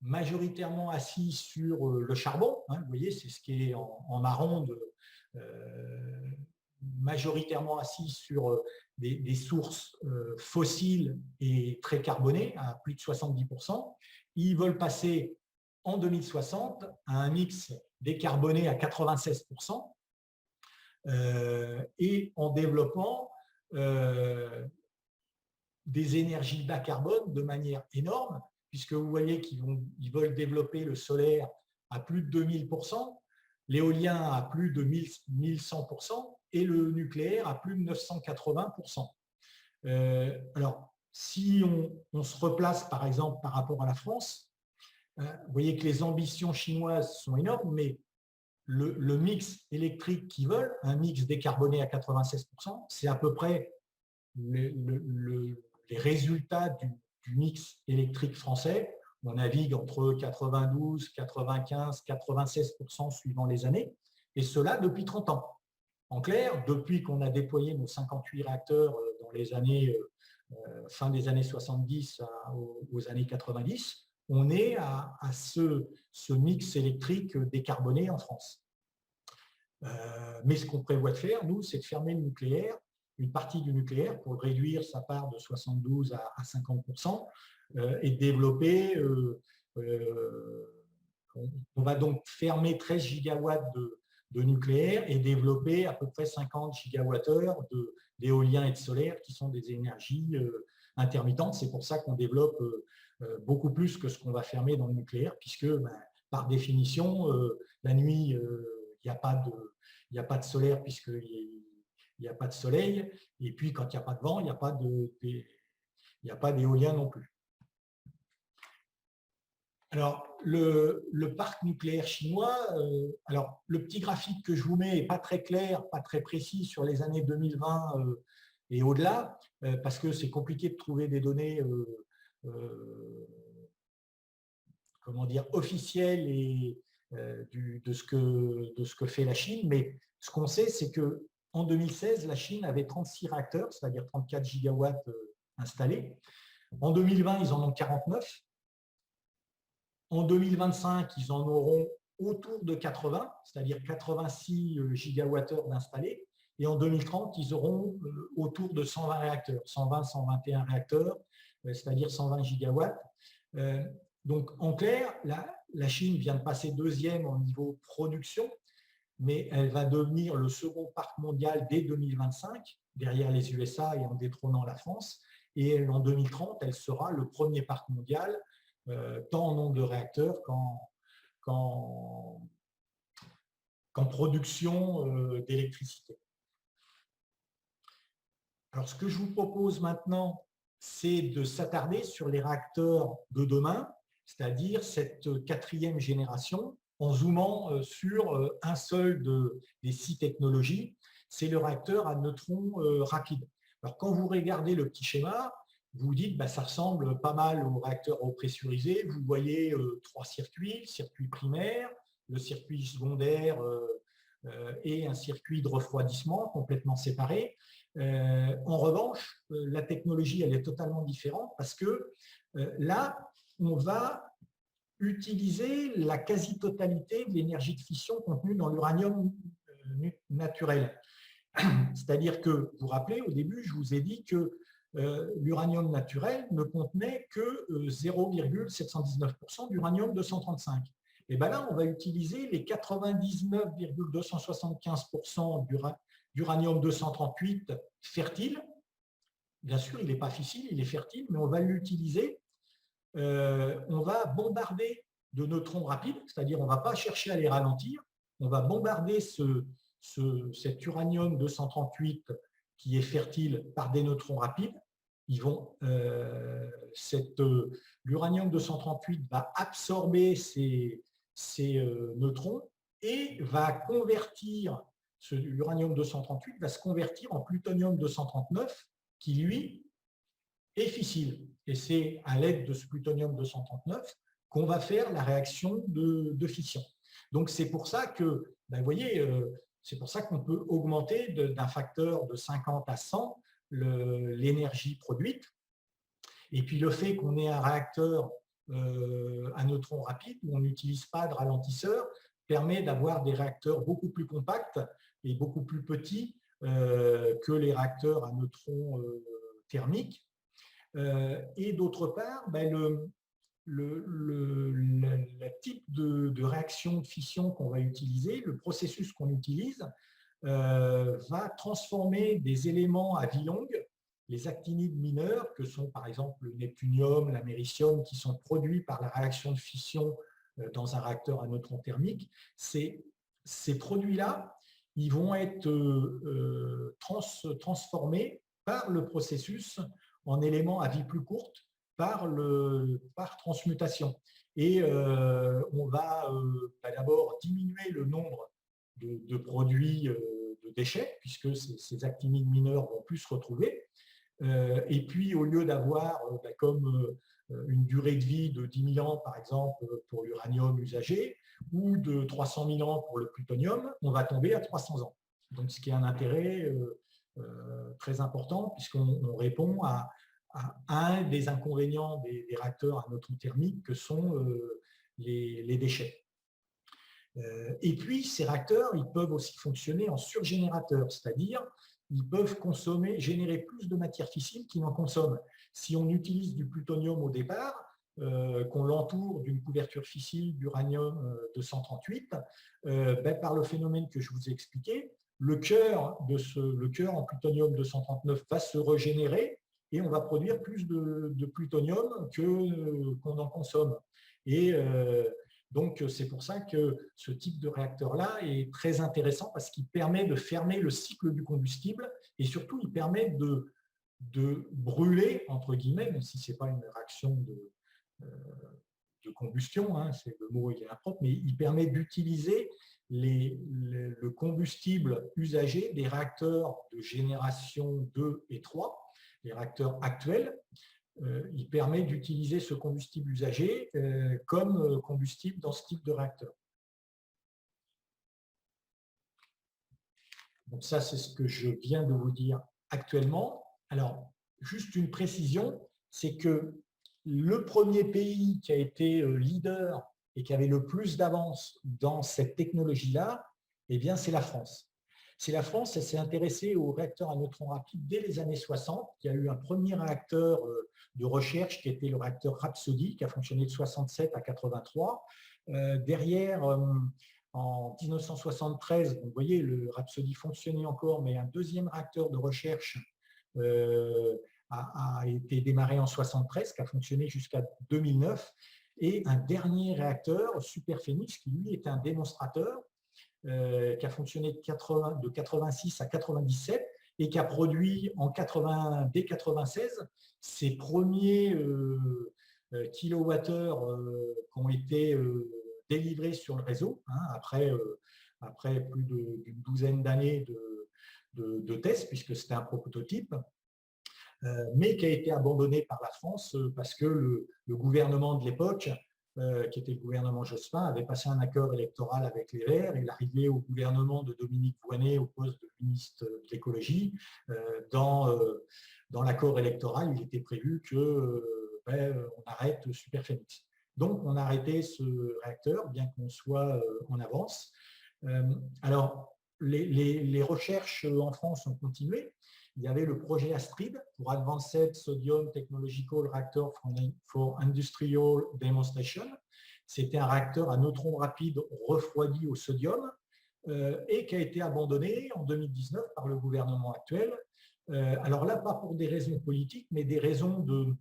majoritairement assis sur le charbon, hein, vous voyez, c'est ce qui est en marron, majoritairement assis sur des sources fossiles et très carbonées, à plus de 70%. Ils veulent passer en 2060 à un mix décarboné à 96%, et en développant des énergies bas carbone de manière énorme, puisque vous voyez qu'ils veulent développer le solaire à plus de 2000%, l'éolien à plus de 1100% et le nucléaire à plus de 980%. Alors, si on se replace par exemple par rapport à la France, vous voyez que les ambitions chinoises sont énormes, mais le mix électrique qu'ils veulent, un mix décarboné à 96%, c'est à peu près les résultats du mix électrique français. On navigue entre 92, 95, 96% suivant les années, et cela depuis 30 ans. En clair, depuis qu'on a déployé nos 58 réacteurs dans les années, fin des années 70 aux années 90, on est à ce mix électrique décarboné en France. Mais ce qu'on prévoit de faire, nous, c'est de fermer le nucléaire, une partie du nucléaire, pour réduire sa part de 72 à 50%, et de développer, on va donc fermer 13 gigawatts de nucléaire et développer à peu près 50 gigawattheures d'éolien et de solaire, qui sont des énergies intermittentes. C'est pour ça qu'on développe beaucoup plus que ce qu'on va fermer dans le nucléaire, puisque par définition, la nuit, il n'y a pas de solaire puisqu'il n'y a pas de soleil, et puis quand il n'y a pas de vent, il n'y a pas d'éolien non plus. Alors, le parc nucléaire chinois, alors le petit graphique que je vous mets n'est pas très clair, pas très précis sur les années 2020 et au-delà, parce que c'est compliqué de trouver des données comment dire, officielles et de ce que fait la Chine. Mais ce qu'on sait, c'est qu'en 2016, la Chine avait 36 réacteurs, c'est-à-dire 34 gigawatts installés. En 2020, ils en ont 49. En 2025, ils en auront autour de 80, c'est-à-dire 86 gigawattheures d'installés. Et en 2030, ils auront autour de 120 réacteurs, 120, 121 réacteurs, c'est-à-dire 120 gigawatts. Donc, en clair, la Chine vient de passer deuxième au niveau production, mais elle va devenir le second parc mondial dès 2025, derrière les USA et en détrônant la France. Et en 2030, elle sera le premier parc mondial, tant en nombre de réacteurs qu'en production d'électricité. Alors, ce que je vous propose maintenant, c'est de s'attarder sur les réacteurs de demain, c'est-à-dire cette 4e génération, en zoomant sur un seul des 6 technologies, c'est le réacteur à neutrons rapides. Alors, quand vous regardez le petit schéma, vous vous dites, ça ressemble pas mal au réacteur eau pressurisé. Vous voyez 3 circuits, le circuit primaire, le circuit secondaire et un circuit de refroidissement complètement séparés. En revanche, la technologie, elle est totalement différente parce que là, on va utiliser la quasi-totalité de l'énergie de fission contenue dans l'uranium naturel. C'est-à-dire que, vous vous rappelez, au début, je vous ai dit que l'uranium naturel ne contenait que 0,719% d'uranium-235. Et bien là, on va utiliser les 99,275% d'uranium-238 fertile. Bien sûr, il n'est pas fissile, il est fertile, mais on va l'utiliser. On va bombarder de neutrons rapides, c'est-à-dire on ne va pas chercher à les ralentir, on va bombarder cet uranium-238 qui est fertile par des neutrons rapides. L'uranium-238 va absorber ces neutrons et va convertir, l'uranium-238 va se convertir en plutonium-239 qui, lui, est fissile. Et c'est à l'aide de ce plutonium-239 qu'on va faire la réaction de fission. Donc, c'est pour ça que, vous voyez, c'est pour ça qu'on peut augmenter d'un facteur de 50 à 100 l'énergie produite. Et puis, le fait qu'on ait un réacteur à neutrons rapides, où on n'utilise pas de ralentisseur, permet d'avoir des réacteurs beaucoup plus compacts et beaucoup plus petits que les réacteurs à neutrons thermiques. Et d'autre part, le type de réaction de fission qu'on va utiliser, le processus qu'on utilise, va transformer des éléments à vie longue, les actinides mineurs, que sont par exemple le neptunium, l'américium, qui sont produits par la réaction de fission dans un réacteur à neutrons thermiques. Ces produits-là, ils vont être transformés par le processus en éléments à vie plus courte par transmutation. Et on va d'abord diminuer le nombre de produits de déchets, puisque ces actinides mineurs vont plus se retrouver. Et puis, au lieu d'avoir comme une durée de vie de 10 000 ans, par exemple, pour l'uranium usagé, ou de 300 000 ans pour le plutonium, on va tomber à 300 ans. Donc, ce qui est un intérêt très important, puisqu'on répond à un des inconvénients des réacteurs à neutrons thermiques, que sont les déchets. Et puis, ces réacteurs, ils peuvent aussi fonctionner en surgénérateur, c'est-à-dire ils peuvent générer plus de matière fissile qu'ils n'en consomment. Si on utilise du plutonium au départ, qu'on l'entoure d'une couverture fissile d'uranium-238, par le phénomène que je vous ai expliqué, le cœur en plutonium-239 va se régénérer et on va produire plus de plutonium qu'on en consomme. Et donc, c'est pour ça que ce type de réacteur-là est très intéressant parce qu'il permet de fermer le cycle du combustible et surtout, il permet de brûler, entre guillemets, même si ce n'est pas une réaction de combustion, hein, le mot il est impropre, mais il permet d'utiliser le combustible usagé des réacteurs de génération 2 et 3, les réacteurs actuels. Il permet d'utiliser ce combustible usagé comme combustible dans ce type de réacteur. Donc ça, c'est ce que je viens de vous dire actuellement. Alors, juste une précision, c'est que le premier pays qui a été leader et qui avait le plus d'avance dans cette technologie-là, eh bien, c'est la France. C'est la France, elle s'est intéressée aux réacteurs à neutrons rapides dès les années 60. Il y a eu un premier réacteur de recherche qui était le réacteur Rhapsody, qui a fonctionné de 67 à 83. Derrière, en 1973, vous voyez, le Rhapsody fonctionnait encore, mais un deuxième réacteur de recherche a été démarré en 73, qui a fonctionné jusqu'à 2009. Et un dernier réacteur, Superphénix, qui lui était un démonstrateur, qui a fonctionné de 86 à 97 et qui a produit dès 96 ses premiers kilowattheures qui ont été délivrés sur le réseau, hein, après plus d'une douzaine d'années de tests, puisque c'était un prototype, mais qui a été abandonné par la France parce que le gouvernement de l'époque, qui était le gouvernement Jospin, avait passé un accord électoral avec les Verts. Et l'arrivée au gouvernement de Dominique Voynet au poste de ministre de l'écologie, dans l'accord électoral, il était prévu qu'on arrête Superphénix. Donc, on a arrêté ce réacteur, bien qu'on soit en avance. Alors, les recherches en France ont continué. Il y avait le projet Astrid pour Advanced Sodium Technological Reactor for Industrial Demonstration. C'était un réacteur à neutrons rapides refroidi au sodium et qui a été abandonné en 2019 par le gouvernement actuel. Alors là, pas pour des raisons politiques, mais des raisons de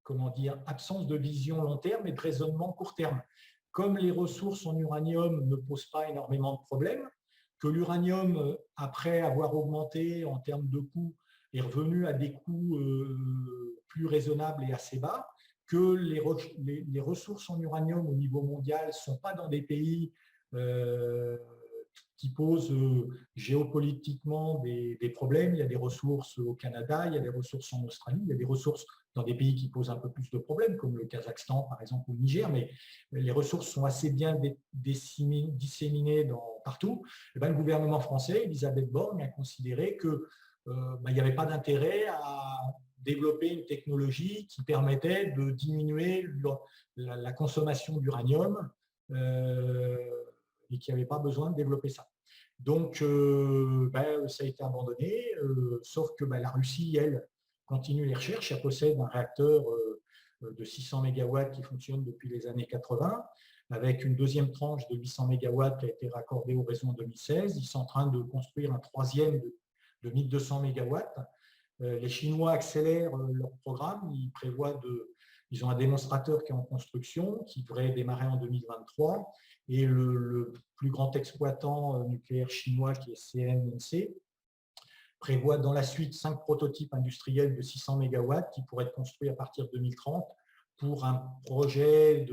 comment dire, absence de vision long terme et de raisonnement court terme. Comme les ressources en uranium ne posent pas énormément de problèmes, que l'uranium, après avoir augmenté en termes de coûts, est revenu à des coûts plus raisonnables et assez bas, que les ressources en uranium au niveau mondial ne sont pas dans des pays qui posent géopolitiquement des problèmes. Il y a des ressources au Canada, il y a des ressources en Australie, il y a des ressources dans des pays qui posent un peu plus de problèmes, comme le Kazakhstan, par exemple, ou le Niger, mais les ressources sont assez bien disséminées partout. Et bien, le gouvernement français, Elisabeth Borne, a considéré qu'il n'y avait pas d'intérêt à développer une technologie qui permettait de diminuer la consommation d'uranium et qu'il n'y avait pas besoin de développer ça. Donc, ça a été abandonné, sauf que la Russie, elle, continue les recherches. Elle possède un réacteur de 600 MW qui fonctionne depuis les années 80, avec une deuxième tranche de 800 MW qui a été raccordée au réseau en 2016. Ils sont en train de construire un troisième de 1200 MW. Les Chinois accélèrent leur programme. Ils ont un démonstrateur qui est en construction, qui devrait démarrer en 2023. Et le plus grand exploitant nucléaire chinois, qui est CNNC, prévoit dans la suite 5 prototypes industriels de 600 MW qui pourraient être construits à partir de 2030 pour un projet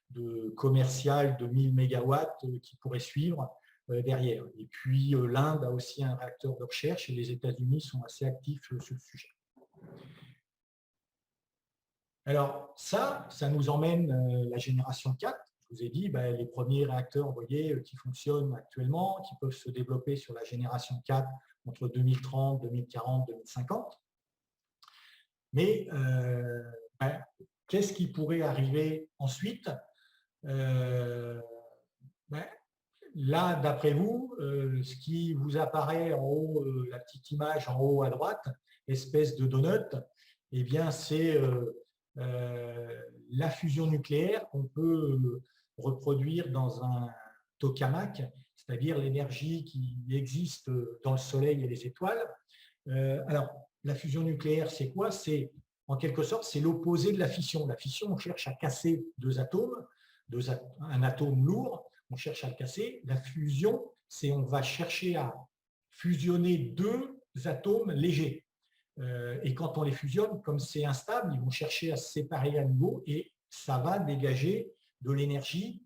de commercial de 1000 MW qui pourrait suivre derrière. Et puis l'Inde a aussi un réacteur de recherche et les États-Unis sont assez actifs sur le sujet. Alors ça nous emmène la génération 4. Je vous ai dit, les premiers réacteurs, vous voyez, qui fonctionnent actuellement, qui peuvent se développer sur la génération 4 entre 2030, 2040, 2050. Mais qu'est-ce qui pourrait arriver ensuite? Là, d'après vous, ce qui vous apparaît en haut, la petite image en haut à droite, espèce de donut, eh bien, c'est la fusion nucléaire qu'on peut reproduire dans un tokamak, c'est-à-dire l'énergie qui existe dans le Soleil et les étoiles. Alors, la fusion nucléaire, c'est quoi? C'est, en quelque sorte, c'est l'opposé de la fission. La fission, on cherche à casser deux atomes, un atome lourd, on cherche à le casser. La fusion, c'est on va chercher à fusionner deux atomes légers. Et quand on les fusionne, comme c'est instable, ils vont chercher à se séparer à nouveau et ça va dégager de l'énergie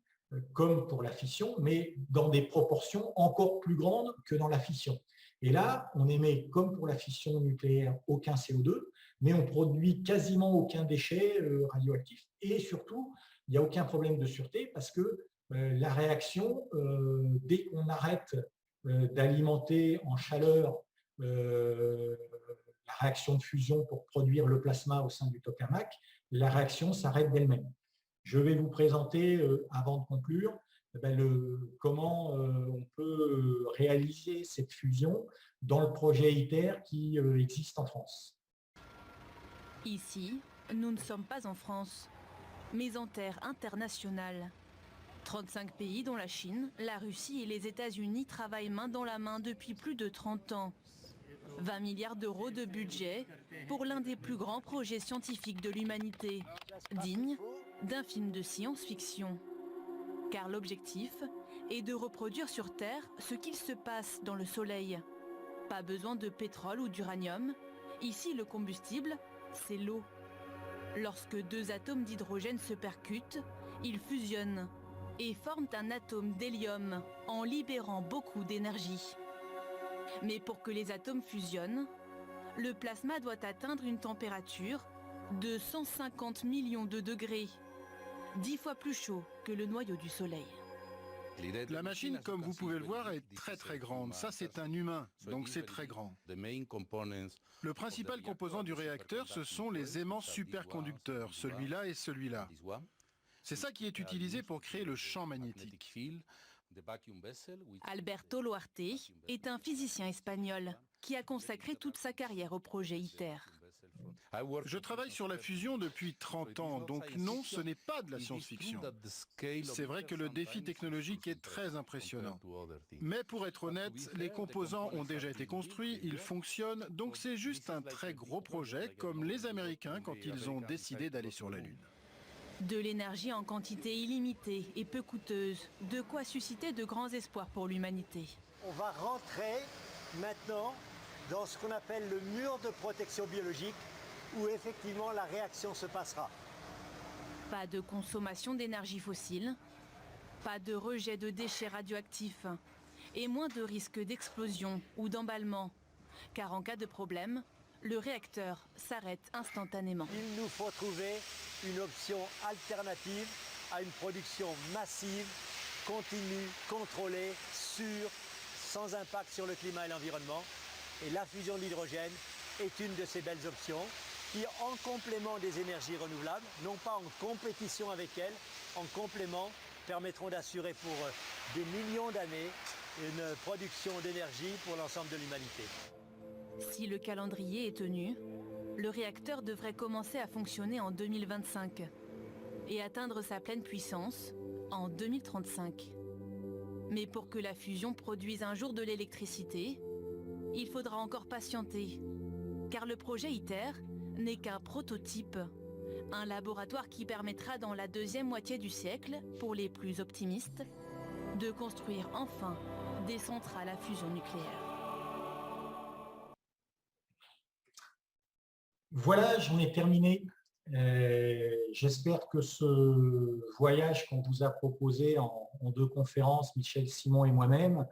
comme pour la fission, mais dans des proportions encore plus grandes que dans la fission. Et là, on émet, comme pour la fission nucléaire, aucun CO2, mais on produit quasiment aucun déchet radioactif. Et surtout, il n'y a aucun problème de sûreté parce que la réaction, dès qu'on arrête d'alimenter en chaleur la réaction de fusion pour produire le plasma au sein du tokamak, la réaction s'arrête d'elle-même. Je vais vous présenter, avant de conclure, comment on peut réaliser cette fusion dans le projet ITER qui existe en France. Ici, nous ne sommes pas en France, mais en terre internationale. 35 pays dont la Chine, la Russie et les États-Unis travaillent main dans la main depuis plus de 30 ans. 20 milliards d'euros de budget pour l'un des plus grands projets scientifiques de l'humanité, digne d'un film de science-fiction. Car l'objectif est de reproduire sur Terre ce qu'il se passe dans le Soleil. Pas besoin de pétrole ou d'uranium. Ici, le combustible, c'est l'eau. Lorsque deux atomes d'hydrogène se percutent, ils fusionnent et forment un atome d'hélium en libérant beaucoup d'énergie. Mais pour que les atomes fusionnent, le plasma doit atteindre une température de 150 millions de degrés, 10 fois plus chaud que le noyau du Soleil. La machine, comme vous pouvez le voir, est très très grande. Ça, c'est un humain, donc c'est très grand. Le principal composant du réacteur, ce sont les aimants superconducteurs, celui-là et celui-là. C'est ça qui est utilisé pour créer le champ magnétique. Alberto Loarte est un physicien espagnol qui a consacré toute sa carrière au projet ITER. Je travaille sur la fusion depuis 30 ans, donc non, ce n'est pas de la science-fiction. C'est vrai que le défi technologique est très impressionnant. Mais pour être honnête, les composants ont déjà été construits, ils fonctionnent, donc c'est juste un très gros projet, comme les Américains quand ils ont décidé d'aller sur la Lune. De l'énergie en quantité illimitée et peu coûteuse, de quoi susciter de grands espoirs pour l'humanité. On va rentrer maintenant dans ce qu'on appelle le mur de protection biologique, où effectivement la réaction se passera. Pas de consommation d'énergie fossile, pas de rejet de déchets radioactifs et moins de risques d'explosion ou d'emballement, car en cas de problème, le réacteur s'arrête instantanément. Il nous faut trouver une option alternative à une production massive, continue, contrôlée, sûre, sans impact sur le climat et l'environnement. Et la fusion de l'hydrogène est une de ces belles options qui, en complément des énergies renouvelables, non pas en compétition avec elles, en complément, permettront d'assurer pour des millions d'années une production d'énergie pour l'ensemble de l'humanité. Si le calendrier est tenu, le réacteur devrait commencer à fonctionner en 2025 et atteindre sa pleine puissance en 2035. Mais pour que la fusion produise un jour de l'électricité, il faudra encore patienter, car le projet ITER n'est qu'un prototype, un laboratoire qui permettra dans la deuxième moitié du siècle, pour les plus optimistes, de construire enfin des centrales à fusion nucléaire. Voilà, j'en ai terminé. J'espère que ce voyage qu'on vous a proposé en 2 conférences, Michel Simon et moi-même,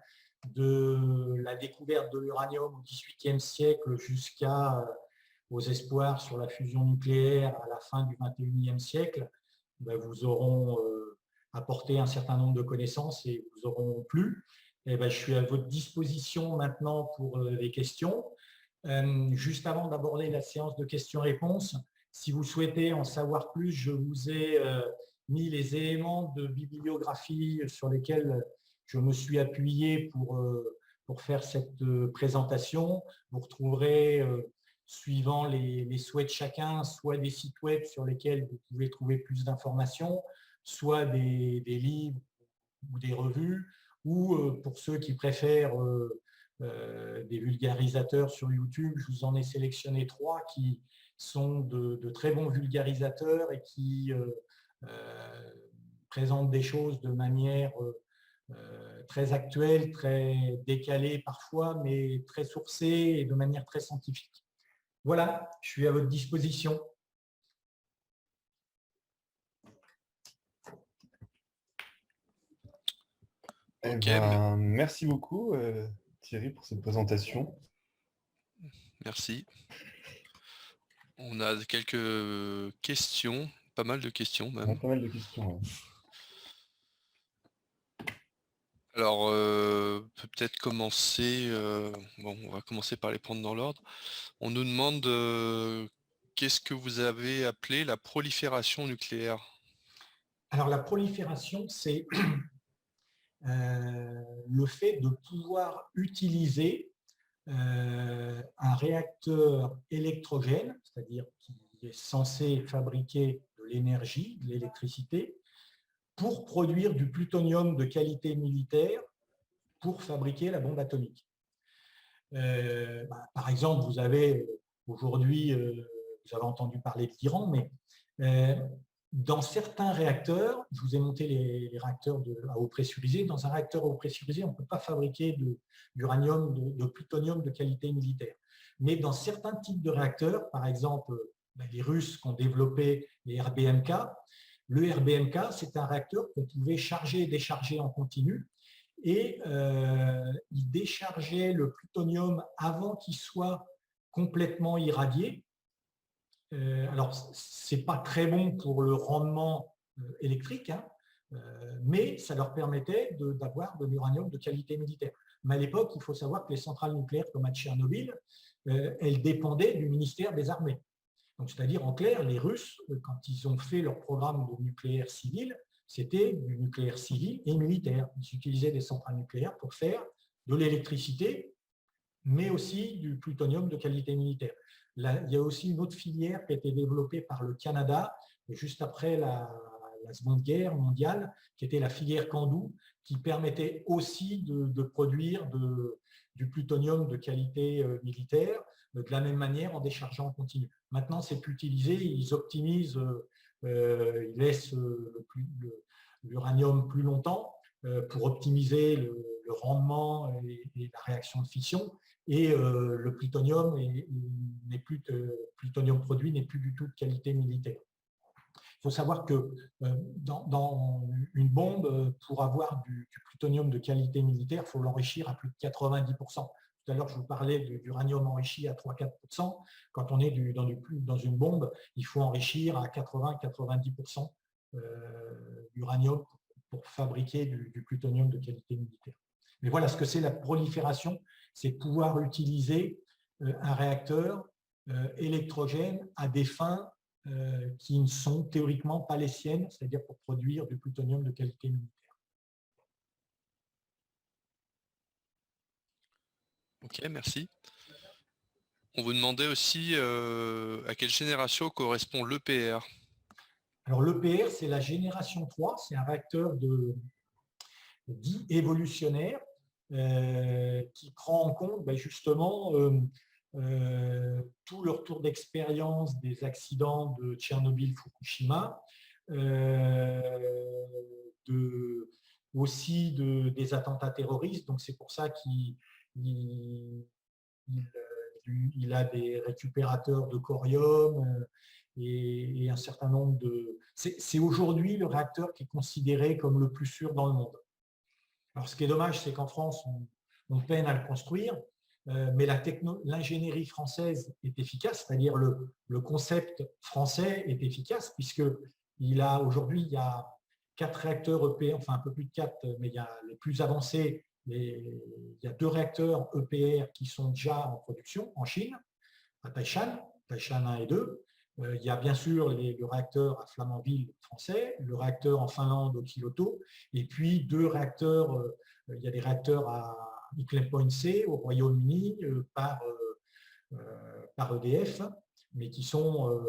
de la découverte de l'uranium au XVIIIe siècle jusqu'aux espoirs sur la fusion nucléaire à la fin du XXIe siècle, vous auront apporté un certain nombre de connaissances et vous auront plu. Je suis à votre disposition maintenant pour les questions. Juste avant d'aborder la séance de questions-réponses, si vous souhaitez en savoir plus, je vous ai mis les éléments de bibliographie sur lesquels je me suis appuyé pour faire cette présentation. Vous retrouverez, suivant les souhaits de chacun, soit des sites web sur lesquels vous pouvez trouver plus d'informations, soit des livres ou des revues, ou pour ceux qui préfèrent des vulgarisateurs sur YouTube, je vous en ai sélectionné 3 qui sont de très bons vulgarisateurs et qui présentent des choses de manière très actuelle, très décalée parfois, mais très sourcée et de manière très scientifique. Voilà, je suis à votre disposition. Merci beaucoup Thierry pour cette présentation. Merci. On a quelques questions, pas mal de questions même. Pas mal de questions. Ouais. Alors, peut-être commencer, on va commencer par les prendre dans l'ordre. On nous demande qu'est-ce que vous avez appelé la prolifération nucléaire? Alors, la prolifération, c'est le fait de pouvoir utiliser un réacteur électrogène, c'est-à-dire qui est censé fabriquer de l'énergie, de l'électricité, pour produire du plutonium de qualité militaire pour fabriquer la bombe atomique. Par exemple, vous avez aujourd'hui, vous avez entendu parler de l'Iran, mais dans certains réacteurs, je vous ai monté les réacteurs à eau pressurisée, dans un réacteur à eau pressurisée, on ne peut pas fabriquer d'uranium, de plutonium de qualité militaire. Mais dans certains types de réacteurs, par exemple, les Russes qui ont développé les RBMK, le RBMK, c'est un réacteur qu'on pouvait charger et décharger en continu, et il déchargeait le plutonium avant qu'il soit complètement irradié. Alors, ce n'est pas très bon pour le rendement électrique, hein, mais ça leur permettait d'avoir de l'uranium de qualité militaire. Mais à l'époque, il faut savoir que les centrales nucléaires comme à Tchernobyl, elles dépendaient du ministère des Armées. Donc, c'est-à-dire, en clair, les Russes, quand ils ont fait leur programme de nucléaire civil, c'était du nucléaire civil et militaire. Ils utilisaient des centrales nucléaires pour faire de l'électricité, mais aussi du plutonium de qualité militaire. Là, il y a aussi une autre filière qui a été développée par le Canada juste après la Seconde Guerre mondiale, qui était la filière Candu, qui permettait aussi de produire du plutonium de qualité militaire, de la même manière en déchargeant en continu. Maintenant, c'est plus utilisé, ils optimisent, ils laissent l'uranium plus longtemps pour optimiser le rendement et la réaction de fission, et le plutonium plutonium produit n'est plus du tout de qualité militaire. Il faut savoir que dans une bombe, pour avoir du plutonium de qualité militaire, il faut l'enrichir à plus de 90%. Tout à l'heure, je vous parlais d'uranium enrichi à 3-4%. Quand on est dans une bombe, il faut enrichir à 80-90% d'uranium pour fabriquer du plutonium de qualité militaire. Mais voilà ce que c'est la prolifération, c'est pouvoir utiliser un réacteur électrogène à des fins qui ne sont théoriquement pas les siennes, c'est-à-dire pour produire du plutonium de qualité militaire. Ok, merci. On vous demandait aussi à quelle génération correspond l'EPR. Alors l'EPR, c'est la génération 3, c'est un réacteur dit évolutionnaire qui prend en compte justement tout le retour d'expérience des accidents de Tchernobyl, Fukushima, aussi des attentats terroristes. Donc c'est pour ça qu'il a des récupérateurs de corium et un certain nombre de... C'est aujourd'hui le réacteur qui est considéré comme le plus sûr dans le monde. Alors ce qui est dommage, c'est qu'en France, on peine à le construire, mais l'ingénierie française est efficace, c'est-à-dire le concept français est efficace, puisqu'il a aujourd'hui, il y a 4 réacteurs EPR, enfin un peu plus de 4, mais il y a les plus avancés, il y a 2 réacteurs EPR qui sont déjà en production en Chine, à Taishan 1 et 2. Il y a bien sûr le réacteur à Flamanville français, le réacteur en Finlande au Kyoto, et puis 2 réacteurs, il y a des réacteurs à Hinkley Point C au Royaume-Uni par EDF, mais qui sont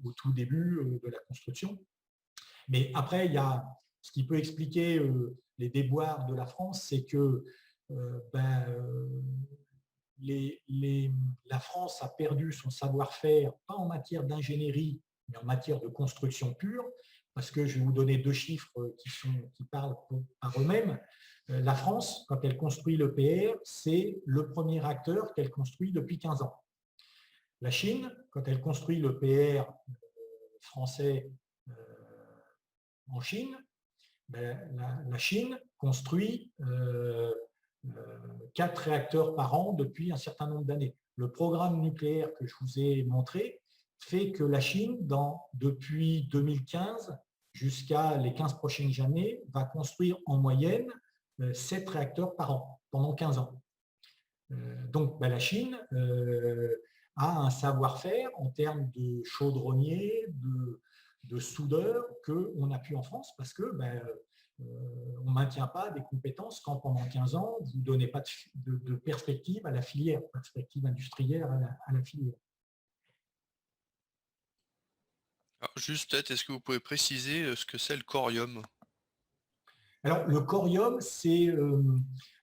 au tout début de la construction. Mais après, il y a ce qui peut expliquer les déboires de la France, c'est que la France a perdu son savoir-faire, pas en matière d'ingénierie, mais en matière de construction pure, parce que je vais vous donner 2 chiffres qui parlent par eux-mêmes. La France, quand elle construit l'EPR, c'est le premier réacteur qu'elle construit depuis 15 ans. La Chine, quand elle construit l'EPR français en Chine, la Chine construit 4 réacteurs par an depuis un certain nombre d'années. Le programme nucléaire que je vous ai montré fait que la Chine, depuis 2015 jusqu'à les 15 prochaines années, va construire en moyenne 7 réacteurs par an pendant 15 ans. Donc la Chine a un savoir-faire en termes de chaudronniers, de soudeurs qu'on n'a plus en France parce que on ne maintient pas des compétences quand pendant 15 ans, vous ne donnez pas de perspective à la filière, perspective industrielle à la filière. Alors, juste peut-être, est-ce que vous pouvez préciser ce que c'est le corium? Alors, le corium, c'est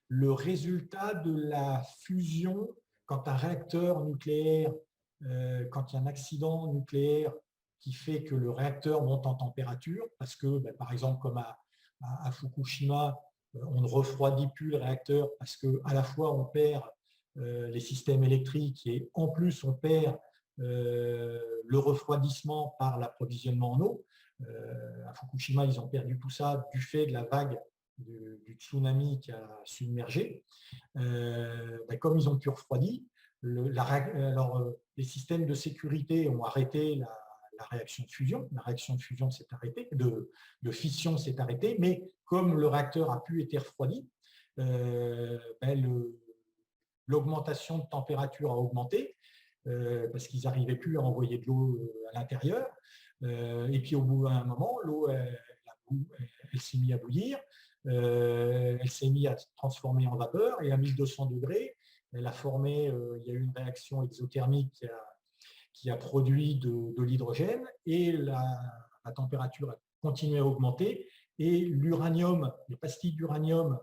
le résultat de la fusion quand un réacteur nucléaire, quand il y a un accident nucléaire qui fait que le réacteur monte en température, parce que, par exemple, comme à Fukushima, on ne refroidit plus le réacteur parce qu'à la fois on perd les systèmes électriques et en plus on perd le refroidissement par l'approvisionnement en eau. À Fukushima, ils ont perdu tout ça du fait de la vague du tsunami qui a submergé. Comme ils ont pu refroidir, les systèmes de sécurité ont arrêté la réaction de fusion. La réaction de fusion s'est arrêtée, de fission s'est arrêtée, mais comme le réacteur a pu être refroidi, l'augmentation de température a augmenté parce qu'ils n'arrivaient plus à envoyer de l'eau à l'intérieur. Et puis au bout d'un moment, l'eau elle s'est mise à bouillir, elle s'est mise à se transformer en vapeur et à 1200 degrés, elle a formé, il y a eu une réaction exothermique qui a produit de l'hydrogène et la température a continué à augmenter et l'uranium, les pastilles d'uranium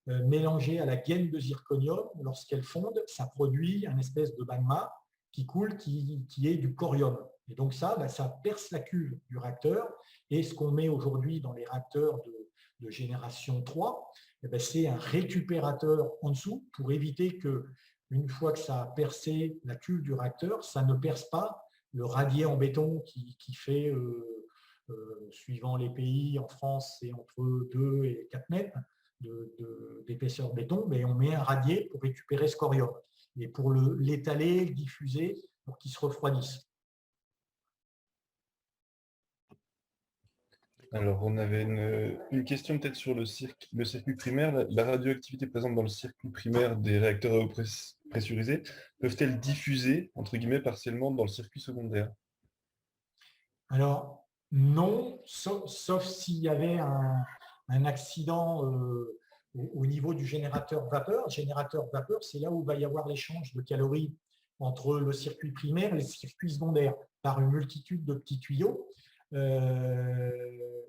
mélangées à la gaine de zirconium, lorsqu'elles fondent, ça produit un espèce de magma qui coule, qui est du corium. Et donc ça perce la cuve du réacteur. Et ce qu'on met aujourd'hui dans les réacteurs de génération 3, c'est un récupérateur en dessous pour éviter que, une fois que ça a percé la cuve du réacteur, ça ne perce pas le radier en béton qui fait, suivant les pays, en France, c'est entre 2 et 4 mètres d'épaisseur de béton, mais on met un radier pour récupérer ce corium et pour l'étaler, le diffuser, pour qu'il se refroidisse. Alors, on avait une question peut-être sur le circuit primaire. La radioactivité présente dans le circuit primaire des réacteurs à eau pressurisés peuvent-elles diffuser, entre guillemets, partiellement dans le circuit secondaire? Alors, non, sauf s'il y avait un accident au niveau du générateur vapeur. Le générateur vapeur, c'est là où il va y avoir l'échange de calories entre le circuit primaire et le circuit secondaire par une multitude de petits tuyaux.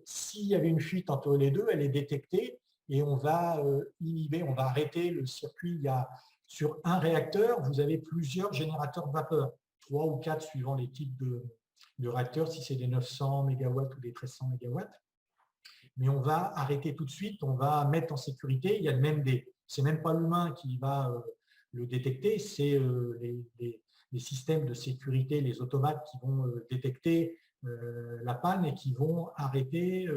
S'il y avait une fuite entre les deux, elle est détectée et on va inhiber, on va arrêter le circuit. Sur un réacteur, vous avez plusieurs générateurs de vapeur, 3 ou 4 suivant les types de réacteurs, si c'est des 900 MW ou des 1300 MW. Mais on va arrêter tout de suite, on va mettre en sécurité. Il y a c'est même pas l'humain qui va le détecter, c'est les systèmes de sécurité, les automates qui vont détecter la panne et qui vont arrêter,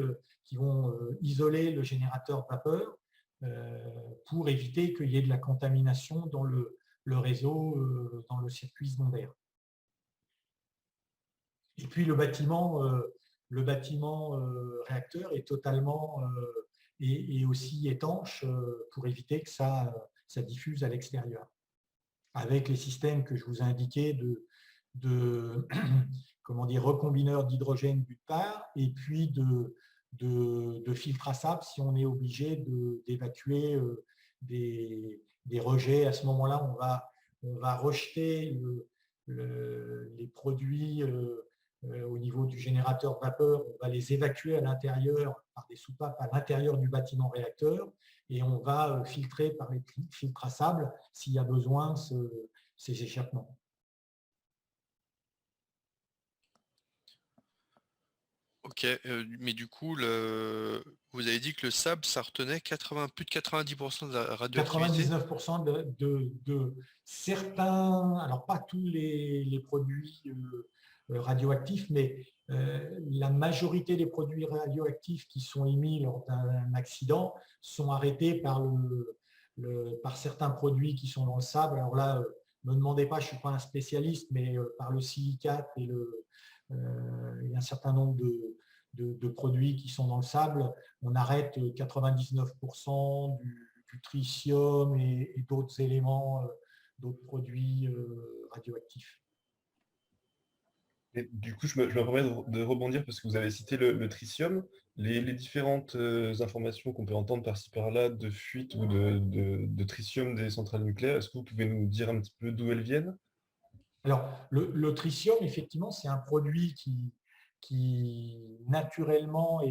qui vont isoler le générateur vapeur pour éviter qu'il y ait de la contamination dans le réseau, dans le circuit secondaire. Et puis le bâtiment réacteur est totalement et aussi étanche pour éviter que ça diffuse à l'extérieur. Avec les systèmes que je vous ai indiqués de comment dire, recombineur d'hydrogène d'une part, et puis de filtre à sable si on est obligé d'évacuer des rejets. À ce moment-là, on va rejeter les produits au niveau du générateur de vapeur, on va les évacuer à l'intérieur par des soupapes à l'intérieur du bâtiment réacteur et on va filtrer par les filtres à sable s'il y a besoin ces échappements. Ok, mais du coup, vous avez dit que le sable, ça retenait plus de 90% de la radioactivité. 99% de certains, alors pas tous les produits radioactifs, mais la majorité des produits radioactifs qui sont émis lors d'un accident sont arrêtés par certains produits qui sont dans le sable. Alors là, ne me demandez pas, je ne suis pas un spécialiste, mais par le silicate et il y a un certain nombre de produits qui sont dans le sable, on arrête 99% du tritium et d'autres éléments, d'autres produits radioactifs. Et du coup, je me permets de rebondir parce que vous avez cité le tritium. Les différentes informations qu'on peut entendre par-ci par-là de fuite ou de tritium des centrales nucléaires, est-ce que vous pouvez nous dire un petit peu d'où elles viennent? Alors, le tritium, effectivement, c'est un produit qui naturellement,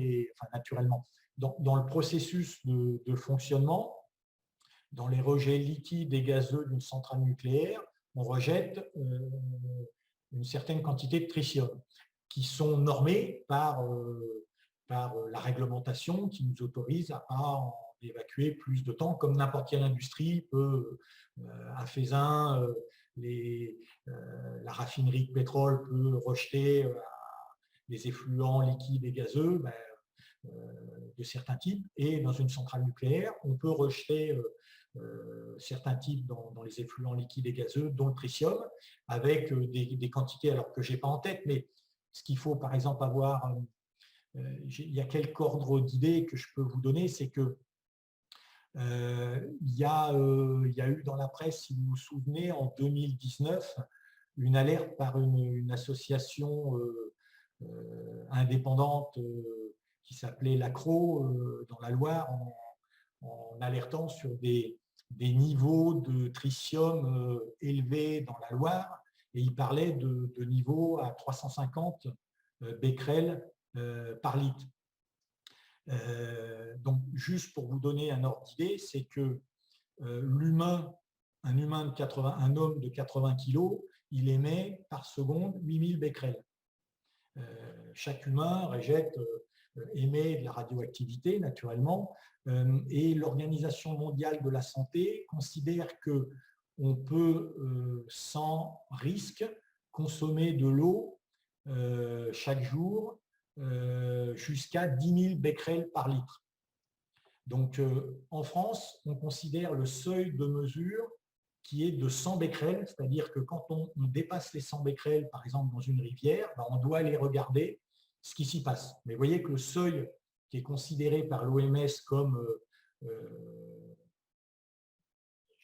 dans le processus de fonctionnement, dans les rejets liquides et gazeux d'une centrale nucléaire, on rejette une certaine quantité de tritium qui sont normés par la réglementation qui nous autorise à pas en évacuer plus de temps, comme n'importe quelle industrie peut, à Feyzin, la raffinerie de pétrole peut rejeter des effluents liquides et gazeux de certains types, et dans une centrale nucléaire, on peut rejeter certains types dans les effluents liquides et gazeux, dont le tritium, avec des quantités, alors que je n'ai pas en tête, mais ce qu'il faut par exemple avoir, il y a quelques ordres d'idées que je peux vous donner, c'est que il y a eu dans la presse, si vous vous souvenez, en 2019, une alerte par une association indépendante qui s'appelait l'Accro dans la Loire en alertant sur des niveaux de tritium élevés dans la Loire, et il parlait de niveaux à 350 becquerels par litre. Donc, juste pour vous donner un ordre d'idée, c'est que un homme de 80 kg, il émet par seconde 8000 becquerels. Chaque humain émet de la radioactivité, naturellement, et l'Organisation mondiale de la santé considère qu'on peut, sans risque, consommer de l'eau chaque jour jusqu'à 10 000 becquerels par litre. Donc, en France, on considère le seuil de mesure qui est de 100 becquerels, c'est-à-dire que quand on dépasse les 100 becquerels, par exemple dans une rivière, on doit aller regarder ce qui s'y passe. Mais vous voyez que le seuil qui est considéré par l'OMS comme,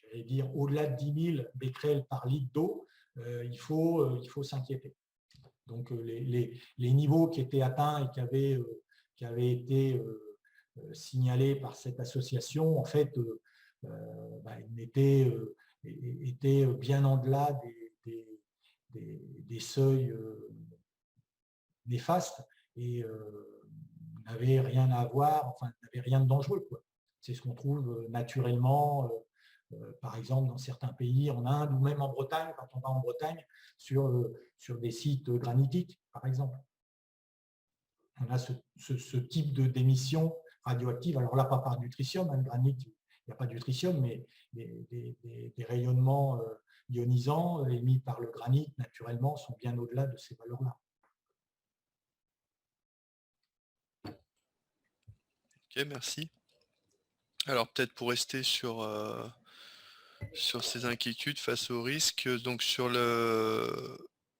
j'allais dire, au-delà de 10 000 becquerels par litre d'eau, il faut s'inquiéter. Donc, les niveaux qui étaient atteints et qui avaient été signalés par cette association, en fait, étaient bien en-delà des seuils néfastes et n'avaient rien à voir, enfin, n'avaient rien de dangereux, quoi. C'est ce qu'on trouve naturellement, par exemple, dans certains pays, en Inde ou même en Bretagne, quand on va en Bretagne, sur des sites granitiques, par exemple. On a ce type d'émissions radioactives. Alors là, pas par du tritium, le granit, il n'y a pas du tritium, mais des rayonnements ionisants émis par le granit, naturellement, sont bien au-delà de ces valeurs-là. Ok, merci. Alors peut-être pour rester sur ces inquiétudes face au risque, donc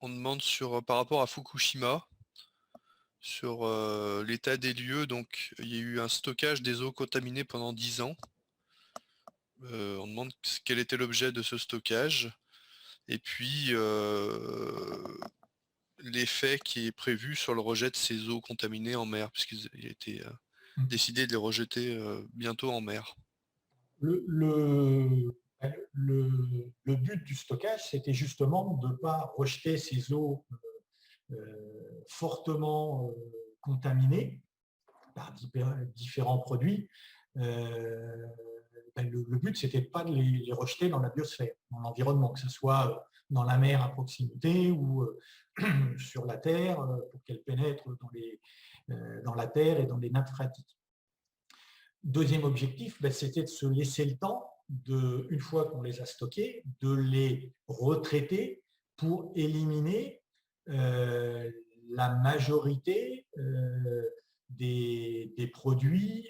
on demande par rapport à Fukushima, sur l'état des lieux. Donc il y a eu un stockage des eaux contaminées pendant 10 ans. On demande quel était l'objet de ce stockage, et puis l'effet qui est prévu sur le rejet de ces eaux contaminées en mer, puisqu'il a été décidé de les rejeter bientôt en mer. Le but du stockage, c'était justement de ne pas rejeter ces eaux fortement contaminées par différents produits. Le but, c'était de ne pas les rejeter dans la biosphère, dans l'environnement, que ce soit dans la mer à proximité ou sur la Terre, pour qu'elle pénètre dans la Terre et dans les nappes phréatiques. Deuxième objectif, c'était de se laisser le temps, une fois qu'on les a stockés, de les retraiter pour éliminer la majorité des produits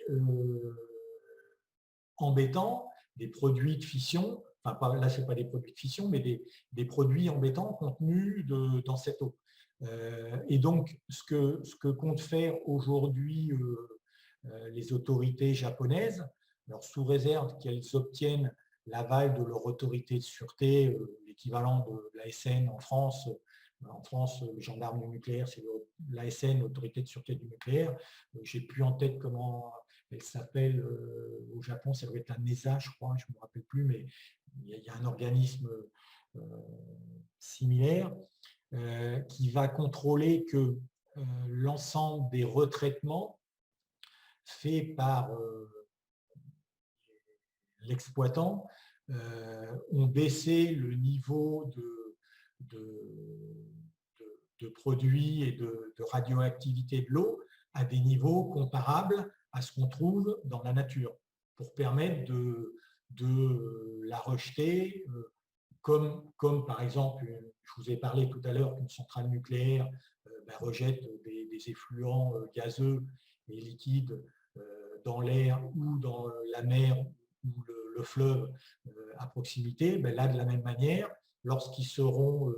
embêtants, des produits de fission, enfin là ce n'est pas des produits de fission, mais des produits embêtants contenus dans cette eau. Et donc ce que comptent faire aujourd'hui les autorités japonaises, alors sous réserve qu'elles obtiennent l'aval de leur autorité de sûreté, l'équivalent de l'ASN en France. En France, les gendarmes du nucléaire, c'est l'ASN, l'autorité de sûreté du nucléaire. Je n'ai plus en tête comment elle s'appelle au Japon, ça doit être la NESA, je crois, je ne me rappelle plus, mais il y a un organisme similaire qui va contrôler que l'ensemble des retraitements faits par l'exploitant ont baissé le niveau de produits et de radioactivité de l'eau à des niveaux comparables à ce qu'on trouve dans la nature, pour permettre de la rejeter, comme par exemple, je vous ai parlé tout à l'heure qu'une centrale nucléaire rejette des effluents gazeux et liquides dans l'air ou dans la mer ou le fleuve à proximité. Là, de la même manière, lorsqu'ils seront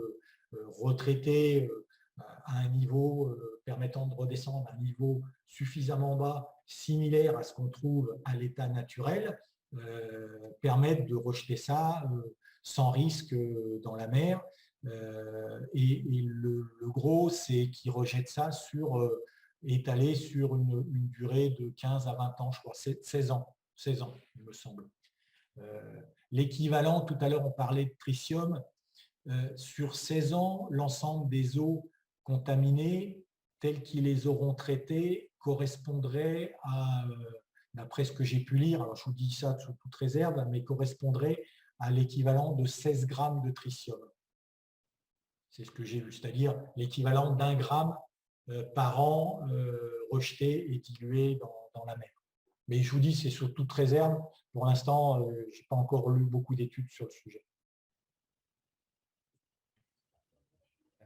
retraités à un niveau permettant de redescendre à un niveau suffisamment bas, similaire à ce qu'on trouve à l'état naturel, permettre de rejeter ça sans risque dans la mer. Et le gros, c'est qu'ils rejettent ça sur étalé sur une durée de 15 à 20 ans, je crois, 16 ans, il me semble. L'équivalent, tout à l'heure on parlait de tritium, sur 16 ans, l'ensemble des eaux contaminées, telles qu'ils les auront traitées, correspondrait à, d'après ce que j'ai pu lire, alors je vous dis ça sous toute réserve, mais correspondrait à l'équivalent de 16 grammes de tritium. C'est ce que j'ai vu, c'est-à-dire l'équivalent d'1 gramme par an rejeté et dilué dans la mer. Mais je vous dis, c'est sous toute réserve. Pour l'instant, je n'ai pas encore lu beaucoup d'études sur le sujet.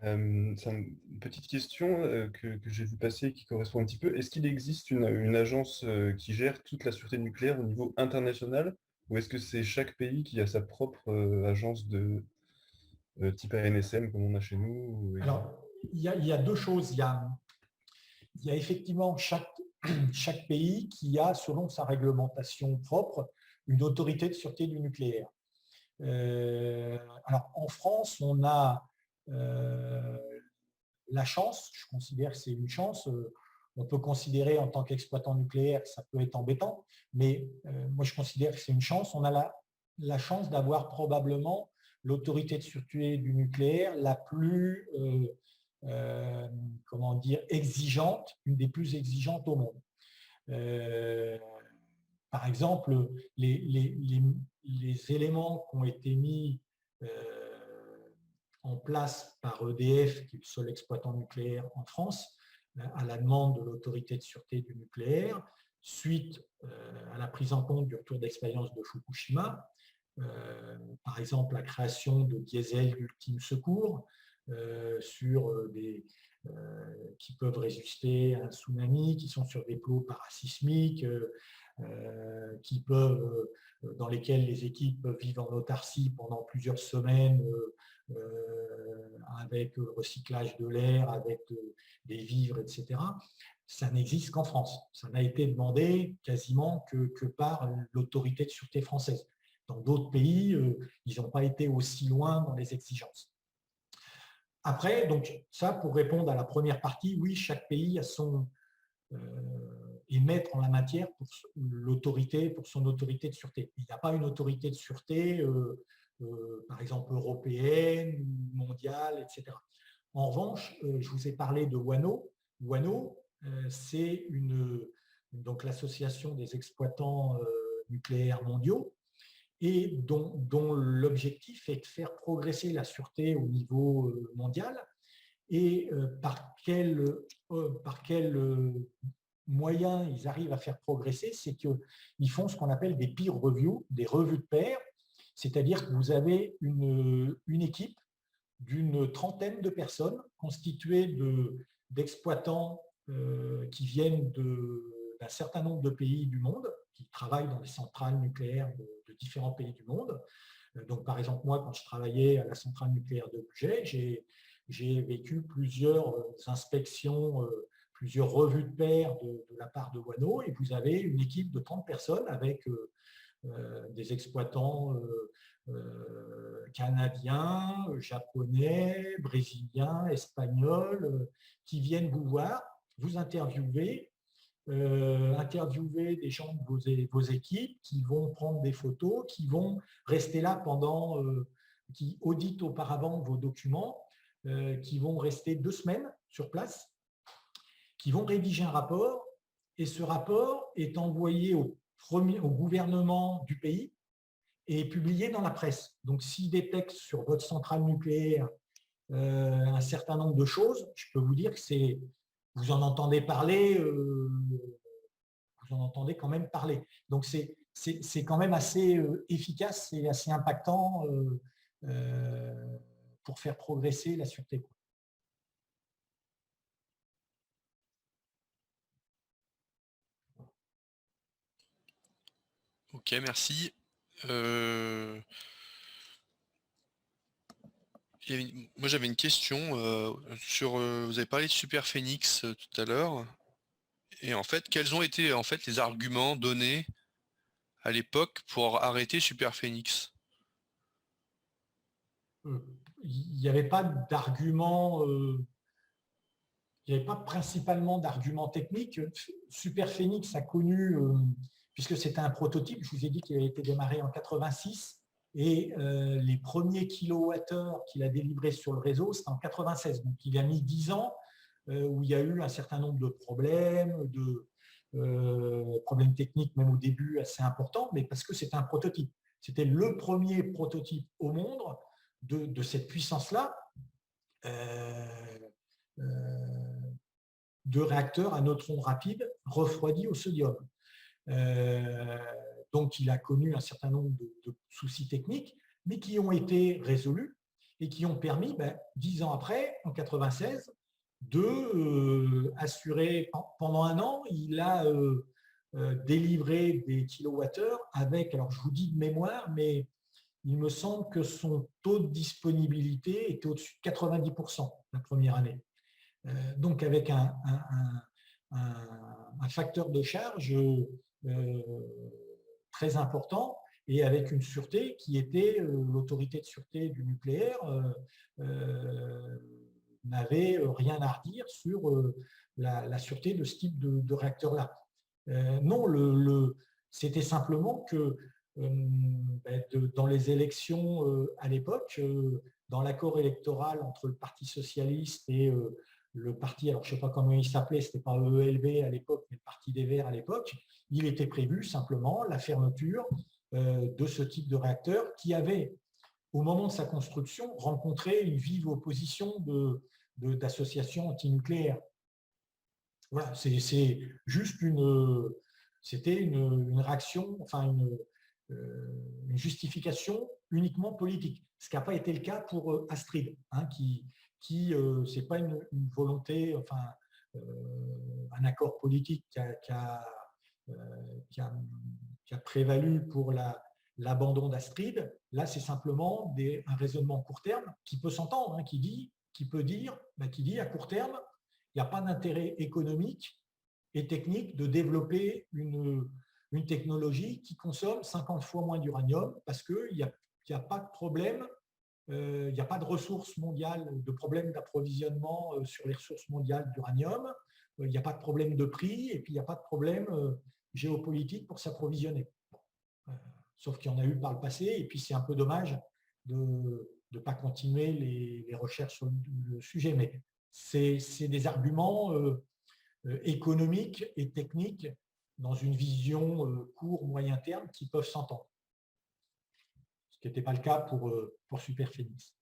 C'est une petite question que j'ai vu passer qui correspond un petit peu. Est-ce qu'il existe une agence qui gère toute la sûreté nucléaire au niveau international, ou est-ce que c'est chaque pays qui a sa propre agence de type ANSM comme on a chez nous? Alors, il y a deux choses. Il y a effectivement chaque pays qui a, selon sa réglementation propre, une autorité de sûreté du nucléaire. Alors, en France, on a la chance, je considère que c'est une chance, on peut considérer en tant qu'exploitant nucléaire que ça peut être embêtant, mais moi je considère que c'est une chance. On a la chance d'avoir probablement l'autorité de sûreté du nucléaire la plus comment dire, exigeante, une des plus exigeantes au monde. Par exemple, les éléments qui ont été mis en place par EDF, qui est le seul exploitant nucléaire en France, à la demande de l'autorité de sûreté du nucléaire, suite à la prise en compte du retour d'expérience de Fukushima, par exemple la création de diesels d'ultime secours qui peuvent résister à un tsunami, qui sont sur des plots parasismiques, dans lesquels les équipes vivent en autarcie pendant plusieurs semaines, avec recyclage de l'air, avec des vivres, etc. Ça n'existe qu'en France. Ça n'a été demandé quasiment que par l'autorité de sûreté française. Dans d'autres pays, ils n'ont pas été aussi loin dans les exigences. Après, donc ça, pour répondre à la première partie, oui, chaque pays a son émettre en la matière pour son autorité de sûreté. Il n'y a pas une autorité de sûreté par exemple européenne, mondiale, etc. En revanche, je vous ai parlé de WANO. WANO, c'est donc l'association des exploitants nucléaires mondiaux et dont l'objectif est de faire progresser la sûreté au niveau mondial. Et par quel moyen ils arrivent à faire progresser, c'est qu'ils font ce qu'on appelle des peer reviews, des revues de pairs. C'est-à-dire que vous avez une équipe d'une trentaine de personnes constituée d'exploitants qui viennent d'un certain nombre de pays du monde, qui travaillent dans les centrales nucléaires de différents pays du monde. Donc, par exemple, moi, quand je travaillais à la centrale nucléaire de Bugey, j'ai vécu plusieurs inspections, plusieurs revues de pairs de la part de WANO, et vous avez une équipe de 30 personnes avec des exploitants canadiens, japonais, brésiliens, espagnols, qui viennent vous voir, vous interviewer, interviewer des gens de vos équipes qui vont prendre des photos, qui vont rester là qui auditent auparavant vos documents, qui vont rester 2 semaines sur place, qui vont rédiger un rapport, et ce rapport est envoyé au gouvernement du pays et publié dans la presse. Donc, s'ils détectent sur votre centrale nucléaire un certain nombre de choses, je peux vous dire que vous en entendez parler, vous en entendez quand même parler. Donc, c'est quand même assez efficace et assez impactant pour faire progresser la sûreté. Ok, merci. Moi, j'avais une question sur. Vous avez parlé de Super Phoenix tout à l'heure, et en fait, quels ont été les arguments donnés à l'époque pour arrêter Super Phoenix? Il n'y avait pas d'argument il n'y avait pas principalement d'arguments techniques. Super Phoenix a connu, puisque c'était un prototype, je vous ai dit qu'il avait été démarré en 86, et les premiers kilowattheures qu'il a délivrés sur le réseau, c'était en 96. Donc il a mis 10 ans où il y a eu un certain nombre de problèmes, problèmes techniques même au début assez importants, mais parce que c'était un prototype. C'était le premier prototype au monde de cette puissance-là, de réacteurs à neutrons rapides refroidis au sodium. Donc, il a connu un certain nombre de soucis techniques, mais qui ont été résolus et qui ont permis, 10 ans après, en 96, de assurer, pendant un an, il a délivré des kilowattheures avec, alors je vous dis de mémoire, mais il me semble que son taux de disponibilité était au-dessus de 90% la première année. Donc, avec un facteur de charge très important et avec une sûreté qui était l'autorité de sûreté du nucléaire n'avait rien à redire sur la sûreté de ce type de réacteur-là. Non, c'était simplement que dans les élections à l'époque, dans l'accord électoral entre le Parti socialiste et le parti, alors je ne sais pas comment il s'appelait, ce n'était pas ELV à l'époque, mais le Parti des Verts à l'époque, il était prévu simplement la fermeture de ce type de réacteur qui avait, au moment de sa construction, rencontré une vive opposition d'associations antinucléaires. Voilà, c'est juste c'était une réaction, enfin une justification uniquement politique, ce qui n'a pas été le cas pour Astrid, hein, qui c'est pas une volonté, enfin un accord politique qui a prévalu pour l'abandon d'Astrid. Là, c'est simplement un raisonnement court terme qui peut s'entendre, hein, qui dit à court terme, il n'y a pas d'intérêt économique et technique de développer une technologie qui consomme 50 fois moins d'uranium parce qu'il n'y a pas de problème. Il n'y a pas de ressources mondiales, de problème d'approvisionnement sur les ressources mondiales d'uranium, il n'y a pas de problème de prix et puis il n'y a pas de problème géopolitique pour s'approvisionner. Sauf qu'il y en a eu par le passé et puis c'est un peu dommage de ne pas continuer les recherches sur le sujet. Mais c'est des arguments économiques et techniques dans une vision court-moyen terme qui peuvent s'entendre. Ce qui n'était pas le cas pour Super Phoenix.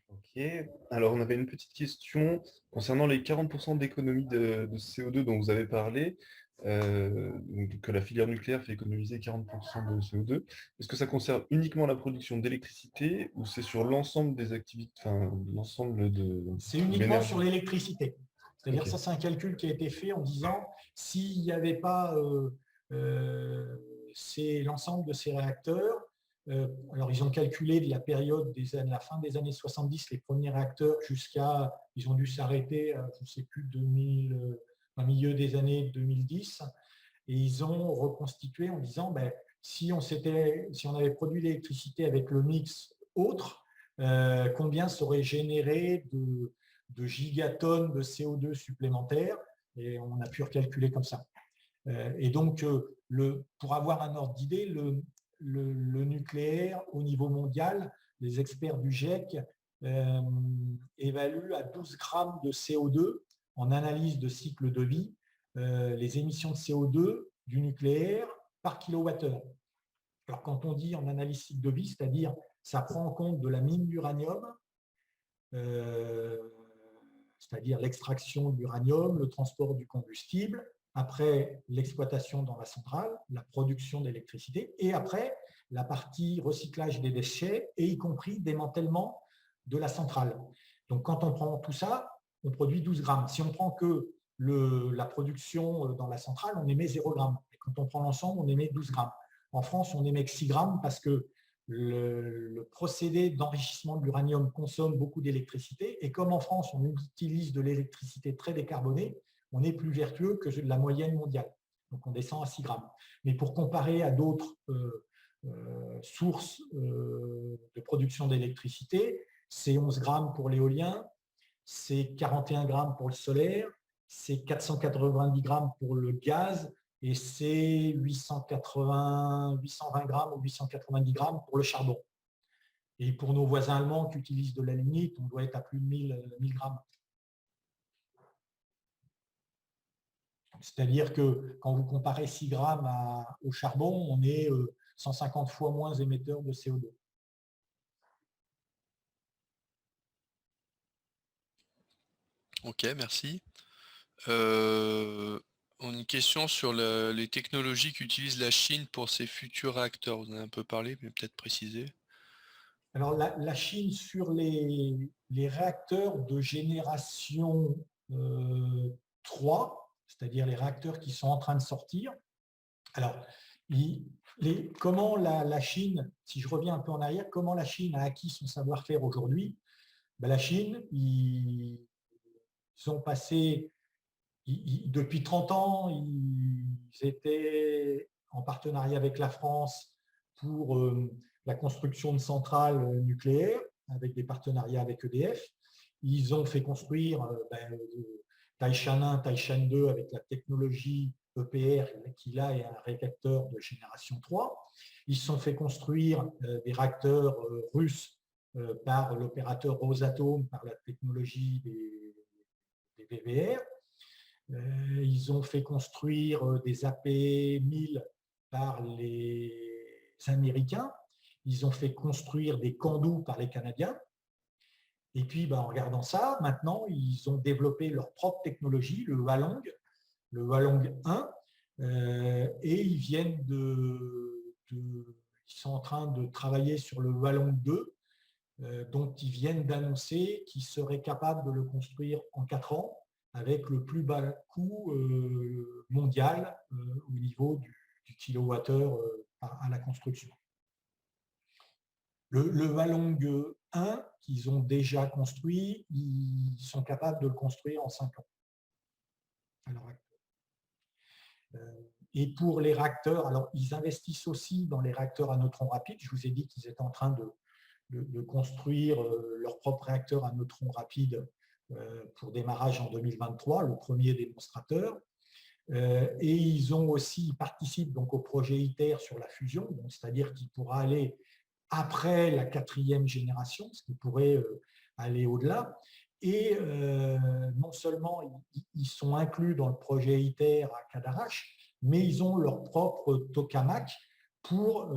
Ok, alors on avait une petite question concernant les 40% d'économie de CO2 dont vous avez parlé, que la filière nucléaire fait économiser 40% de CO2. Est-ce que ça concerne uniquement la production d'électricité ou c'est sur l'ensemble des activités, enfin l'ensemble de... C'est uniquement sur l'électricité. C'est-à-dire Okay. Ça, c'est un calcul qui a été fait en disant s'il n'y avait pas l'ensemble de ces réacteurs, alors ils ont calculé de la période la fin des années 70, les premiers réacteurs jusqu'à, ils ont dû s'arrêter, je ne sais plus, milieu des années 2010, et ils ont reconstitué en disant si on avait produit l'électricité avec le mix autre, combien ça aurait généré de gigatonnes de CO2 supplémentaires, et on a pu recalculer comme ça. Et donc, pour avoir un ordre d'idée, le nucléaire au niveau mondial, les experts du GIEC évaluent à 12 grammes de CO2 en analyse de cycle de vie les émissions de CO2 du nucléaire par kilowattheure. Alors, quand on dit en analyse cycle de vie, c'est-à-dire ça prend en compte de la mine d'uranium, c'est-à-dire l'extraction de l'uranium, le transport du combustible, après l'exploitation dans la centrale, la production d'électricité, et après la partie recyclage des déchets, et y compris démantèlement de la centrale. Donc, quand on prend tout ça, on produit 12 grammes. Si on prend que la production dans la centrale, on émet 0 grammes. Et quand on prend l'ensemble, on émet 12 grammes. En France, on émet que 6 grammes parce que le procédé d'enrichissement de l'uranium consomme beaucoup d'électricité. Et comme en France, on utilise de l'électricité très décarbonée, on est plus vertueux que la moyenne mondiale. Donc, on descend à 6 grammes. Mais pour comparer à d'autres sources de production d'électricité, c'est 11 grammes pour l'éolien, c'est 41 grammes pour le solaire, c'est 490 grammes pour le gaz et c'est 820 grammes ou 890 grammes pour le charbon. Et pour nos voisins allemands qui utilisent de la lignite, on doit être à plus de 1000 grammes. C'est-à-dire que quand vous comparez 6 grammes au charbon, on est 150 fois moins émetteur de CO2. Ok, merci. Une question sur les technologies qu'utilise la Chine pour ses futurs réacteurs. Vous en avez un peu parlé, mais peut-être préciser. Alors, la Chine, sur les réacteurs de génération 3, c'est-à-dire les réacteurs qui sont en train de sortir, alors, comment la Chine, si je reviens un peu en arrière, comment la Chine a acquis son savoir-faire aujourd'hui? La Chine, ils ont passé, depuis 30 ans, ils étaient en partenariat avec la France pour la construction de centrales nucléaires, avec des partenariats avec EDF. Ils ont fait construire Taishan 1, Taishan 2 avec la technologie EPR qui là est un réacteur de génération 3. Ils se sont fait construire des réacteurs russes par l'opérateur Rosatom, par la technologie des VVR. Ils ont fait construire des AP-1000 par les Américains. Ils ont fait construire des Candu par les Canadiens. Et puis, en regardant ça, maintenant, ils ont développé leur propre technologie, le Hualong 1, et ils sont en train de travailler sur le Hualong 2, dont ils viennent d'annoncer qu'ils seraient capables de le construire en 4 ans, avec le plus bas coût mondial au niveau du kilowattheure à la construction. Le Hualong 1 qu'ils ont déjà construit, ils sont capables de le construire en 5 ans à l'heure actuelle. Et pour les réacteurs, alors ils investissent aussi dans les réacteurs à neutrons rapides. Je vous ai dit qu'ils étaient en train de construire leur propre réacteur à neutrons rapides pour démarrage en 2023, le premier démonstrateur. Et ils participent donc au projet ITER sur la fusion, c'est-à-dire qu'il pourra aller après la 4e génération, ce qui pourrait aller au-delà. Et non seulement ils sont inclus dans le projet ITER à Cadarache, mais ils ont leur propre tokamak pour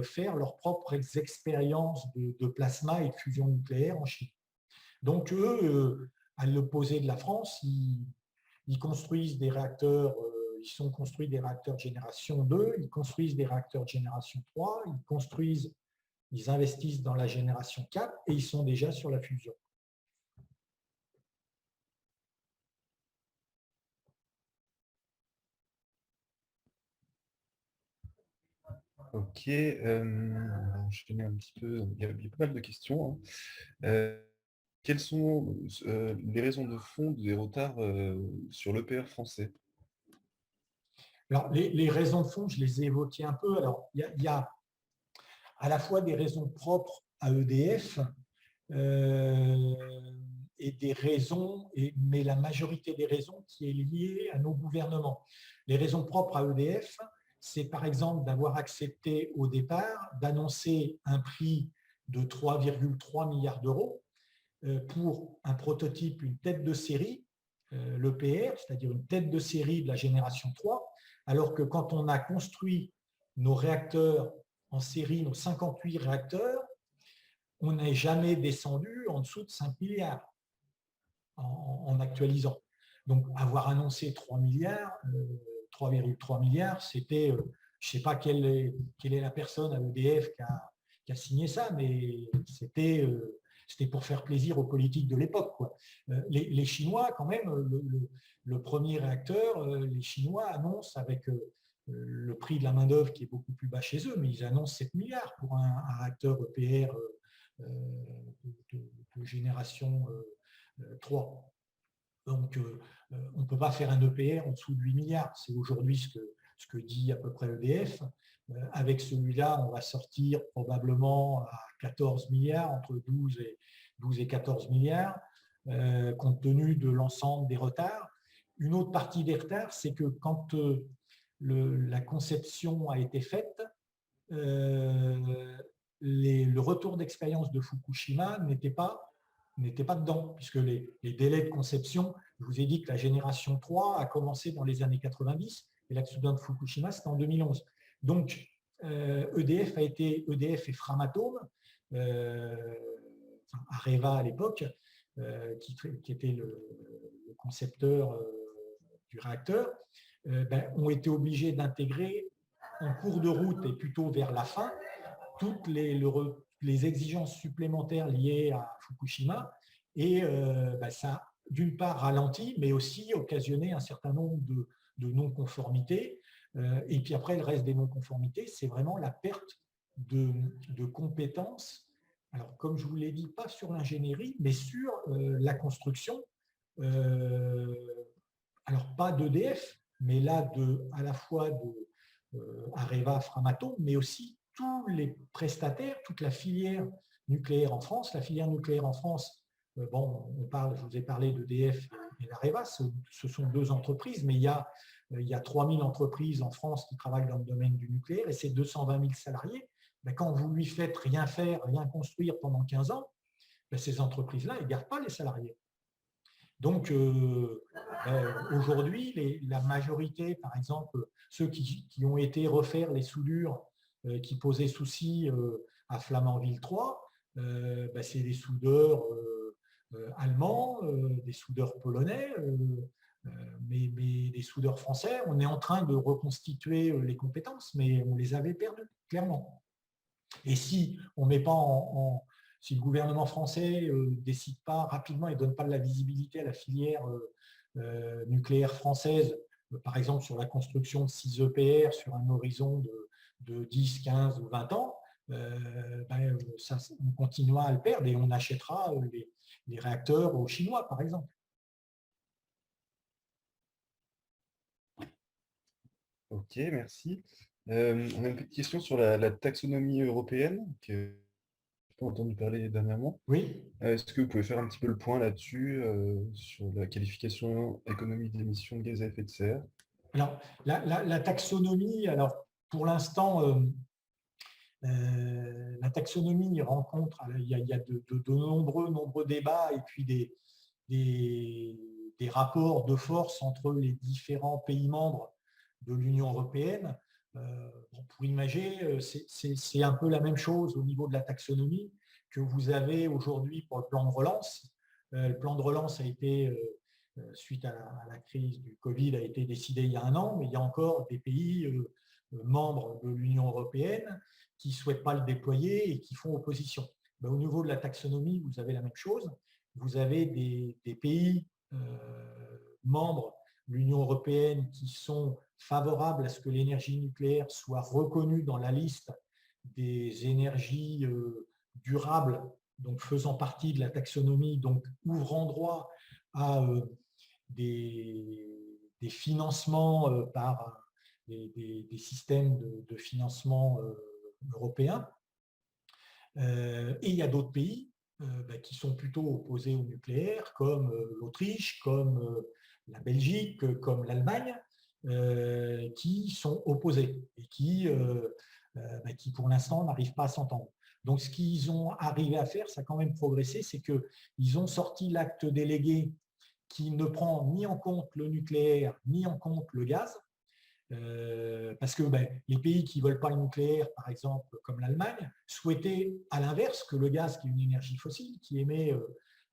faire leurs propres expériences de plasma et de fusion nucléaire en Chine. Donc eux, à l'opposé de la France, ils construisent des réacteurs, construits des réacteurs de génération 2, ils construisent des réacteurs de génération 3, ils investissent dans la génération 4 et ils sont déjà sur la fusion. Ok, je connais un petit peu, il y a pas mal de questions. Quelles sont les raisons de fond des retards sur l'EPR français? Alors, les raisons de fond, je les ai évoquées un peu. Alors, il y a à la fois des raisons propres à EDF et des raisons, mais la majorité des raisons qui est liée à nos gouvernements. Les raisons propres à EDF, c'est par exemple d'avoir accepté au départ d'annoncer un prix de 3,3 milliards d'euros pour un prototype, une tête de série, l'EPR, c'est-à-dire une tête de série de la génération 3, alors que quand on a construit nos réacteurs en série, nos 58 réacteurs, on n'est jamais descendu en dessous de 5 milliards en actualisant. Donc, avoir annoncé 3,3 milliards, c'était, je ne sais pas quelle est la personne à EDF qui a signé ça, mais c'était pour faire plaisir aux politiques de l'époque. Les Chinois, quand même, le premier réacteur, les Chinois annoncent avec le prix de la main-d'œuvre qui est beaucoup plus bas chez eux, mais ils annoncent 7 milliards pour un réacteur EPR de génération 3. Donc, on ne peut pas faire un EPR en dessous de 8 milliards. C'est aujourd'hui ce que dit à peu près EDF. Avec celui-là, on va sortir probablement à 14 milliards, entre 12 et 14 milliards, compte tenu de l'ensemble des retards. Une autre partie des retards, c'est que quand la conception a été faite, le retour d'expérience de Fukushima n'était pas dedans, puisque les délais de conception, je vous ai dit que la génération 3 a commencé dans les années 90, et l'accident de Fukushima, c'était en 2011. Donc, EDF et Framatome, Areva à l'époque, qui était le concepteur du réacteur, ont été obligés d'intégrer en cours de route et plutôt vers la fin toutes les exigences supplémentaires liées à Fukushima, et ça a d'une part ralenti, mais aussi occasionné un certain nombre de non-conformités. Et puis après, le reste des non-conformités, c'est vraiment la perte de compétences. Alors, comme je vous l'ai dit, pas sur l'ingénierie, mais sur la construction. Alors, pas d'EDF, mais là, à la fois de Areva, Framatome, mais aussi tous les prestataires, toute la filière nucléaire en France. La filière nucléaire en France, je vous ai parlé d'EDF et d'Areva, ce sont deux entreprises, mais il y a 3000 entreprises en France qui travaillent dans le domaine du nucléaire, et c'est 220 000 salariés. Quand vous lui faites rien faire, rien construire pendant 15 ans, ces entreprises-là, elles ne gardent pas les salariés. Donc, aujourd'hui, la majorité, par exemple, ceux qui ont été refaire les soudures qui posaient souci à Flamanville 3, c'est des soudeurs allemands, des soudeurs polonais, mais des soudeurs français. On est en train de reconstituer les compétences, mais on les avait perdues, clairement. Et si on met pas si le gouvernement français ne décide pas rapidement et ne donne pas de la visibilité à la filière nucléaire française, par exemple sur la construction de 6 EPR sur un horizon de 10, 15 ou 20 ans, on continuera à le perdre et on achètera les réacteurs aux Chinois, par exemple. Ok, merci. On a une petite question sur la taxonomie européenne, que je n'ai pas entendu parler dernièrement. Oui. Est-ce que vous pouvez faire un petit peu le point là-dessus, sur la qualification économie d'émissions de gaz à effet de serre? Alors, la taxonomie, pour l'instant, la taxonomie rencontre, il y a de nombreux débats et puis des rapports de force entre les différents pays membres de l'Union européenne. Pour imager, c'est un peu la même chose au niveau de la taxonomie que vous avez aujourd'hui pour le plan de relance. Le plan de relance a été, suite à la crise du Covid, a été décidé il y a 1 an, mais il y a encore des pays membres de l'Union européenne qui ne souhaitent pas le déployer et qui font opposition. Au niveau de la taxonomie, vous avez la même chose. Vous avez des pays membres de l'Union européenne qui sont favorables à ce que l'énergie nucléaire soit reconnue dans la liste des énergies durables, donc faisant partie de la taxonomie, donc ouvrant droit à des financements par des systèmes de financement européens. Et il y a d'autres pays qui sont plutôt opposés au nucléaire, comme l'Autriche, comme la Belgique, comme l'Allemagne, qui sont opposés et qui pour l'instant n'arrivent pas à s'entendre. Donc ce qu'ils ont arrivé à faire, ça a quand même progressé, c'est qu'ils ont sorti l'acte délégué qui ne prend ni en compte le nucléaire, ni en compte le gaz, parce que les pays qui ne veulent pas le nucléaire, par exemple, comme l'Allemagne, souhaitaient à l'inverse que le gaz, qui est une énergie fossile, qui émet,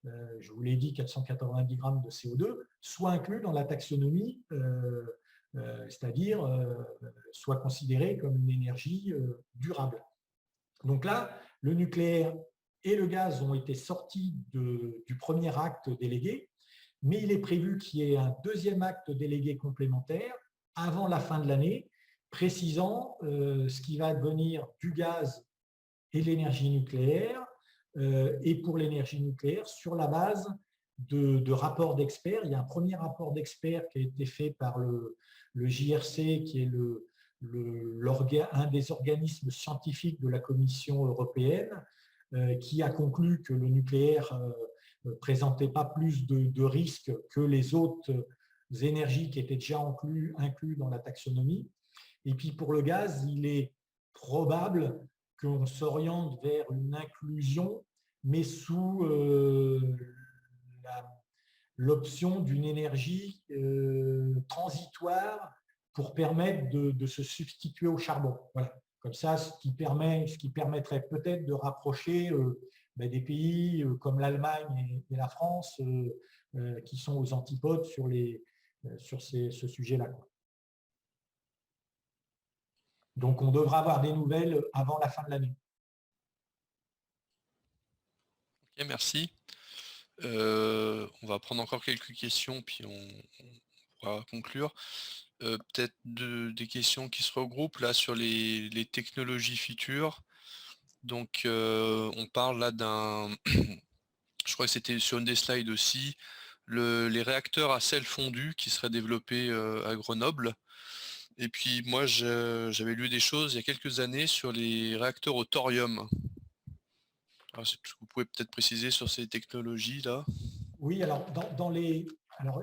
je vous l'ai dit, 490 grammes de CO2, soit inclus dans la taxonomie, c'est-à-dire soit considéré comme une énergie durable. Donc là, le nucléaire et le gaz ont été sortis du premier acte délégué, mais il est prévu qu'il y ait un deuxième acte délégué complémentaire avant la fin de l'année, précisant ce qui va devenir du gaz et l'énergie nucléaire, et pour l'énergie nucléaire sur la base de rapports d'experts. Il y a un premier rapport d'experts qui a été fait par le JRC, qui est un des organismes scientifiques de la Commission européenne, qui a conclu que le nucléaire ne présentait pas plus de risques que les autres énergies qui étaient déjà inclus dans la taxonomie. Et puis pour le gaz, il est probable qu'on s'oriente vers une inclusion, mais sous l'option d'une énergie transitoire pour permettre de se substituer au charbon. Voilà. Comme ça, ce qui permettrait peut-être de rapprocher des pays comme l'Allemagne et la France qui sont aux antipodes sur ce sujet-là. Donc, on devra avoir des nouvelles avant la fin de l'année. Ok, merci. On va prendre encore quelques questions, puis on pourra conclure. Peut-être des questions qui se regroupent là sur les technologies futures. Donc, on parle là d'un... Je crois que c'était sur une des slides aussi, les réacteurs à sel fondu qui seraient développés à Grenoble. Et puis moi, j'avais lu des choses il y a quelques années sur les réacteurs au thorium. Alors, vous pouvez peut-être préciser sur ces technologies-là? Oui, alors,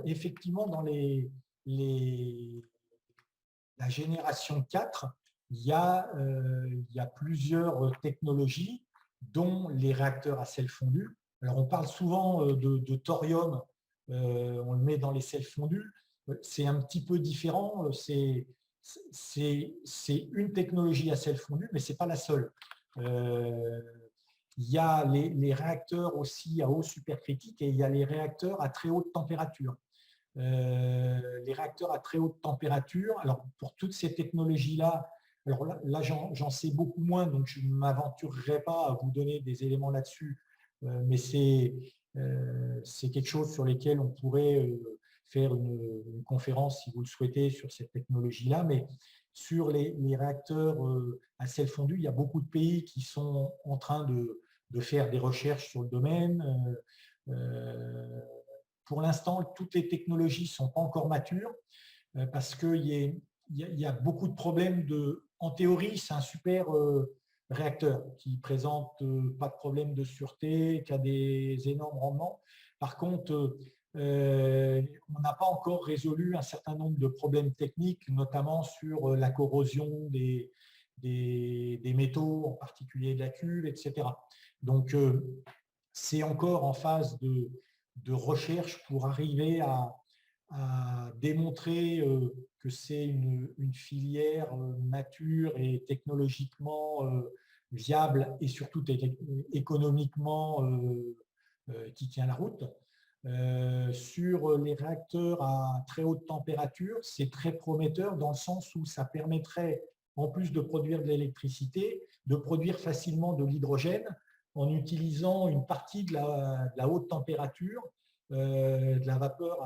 effectivement, dans la génération 4, il y a plusieurs technologies, dont les réacteurs à sel fondu. Alors, on parle souvent de thorium, on le met dans les sels fondus. C'est un petit peu différent. C'est une technologie à sel fondu, mais ce n'est pas la seule. Il y a les réacteurs aussi à eau supercritique et il y a les réacteurs à très haute température. Les réacteurs à très haute température, alors pour toutes ces technologies-là, alors là j'en sais beaucoup moins, donc je ne m'aventurerai pas à vous donner des éléments là-dessus, mais c'est quelque chose sur lesquels on pourrait faire une conférence si vous le souhaitez sur cette technologie-là, mais sur les réacteurs à sel fondu, il y a beaucoup de pays qui sont en train de faire des recherches sur le domaine. Pour l'instant, toutes les technologies ne sont pas encore matures parce qu'il y a beaucoup de problèmes. En théorie, c'est un super réacteur qui ne présente pas de problème de sûreté, qui a des énormes rendements. Par contre, on n'a pas encore résolu un certain nombre de problèmes techniques, notamment sur la corrosion des métaux, en particulier de la cuve, etc. Donc, c'est encore en phase de recherche pour arriver à démontrer que c'est une filière mature et technologiquement viable et surtout économiquement qui tient la route. Sur les réacteurs à très haute température, c'est très prometteur dans le sens où ça permettrait, en plus de produire de l'électricité, de produire facilement de l'hydrogène en utilisant une partie de la haute température, de la vapeur,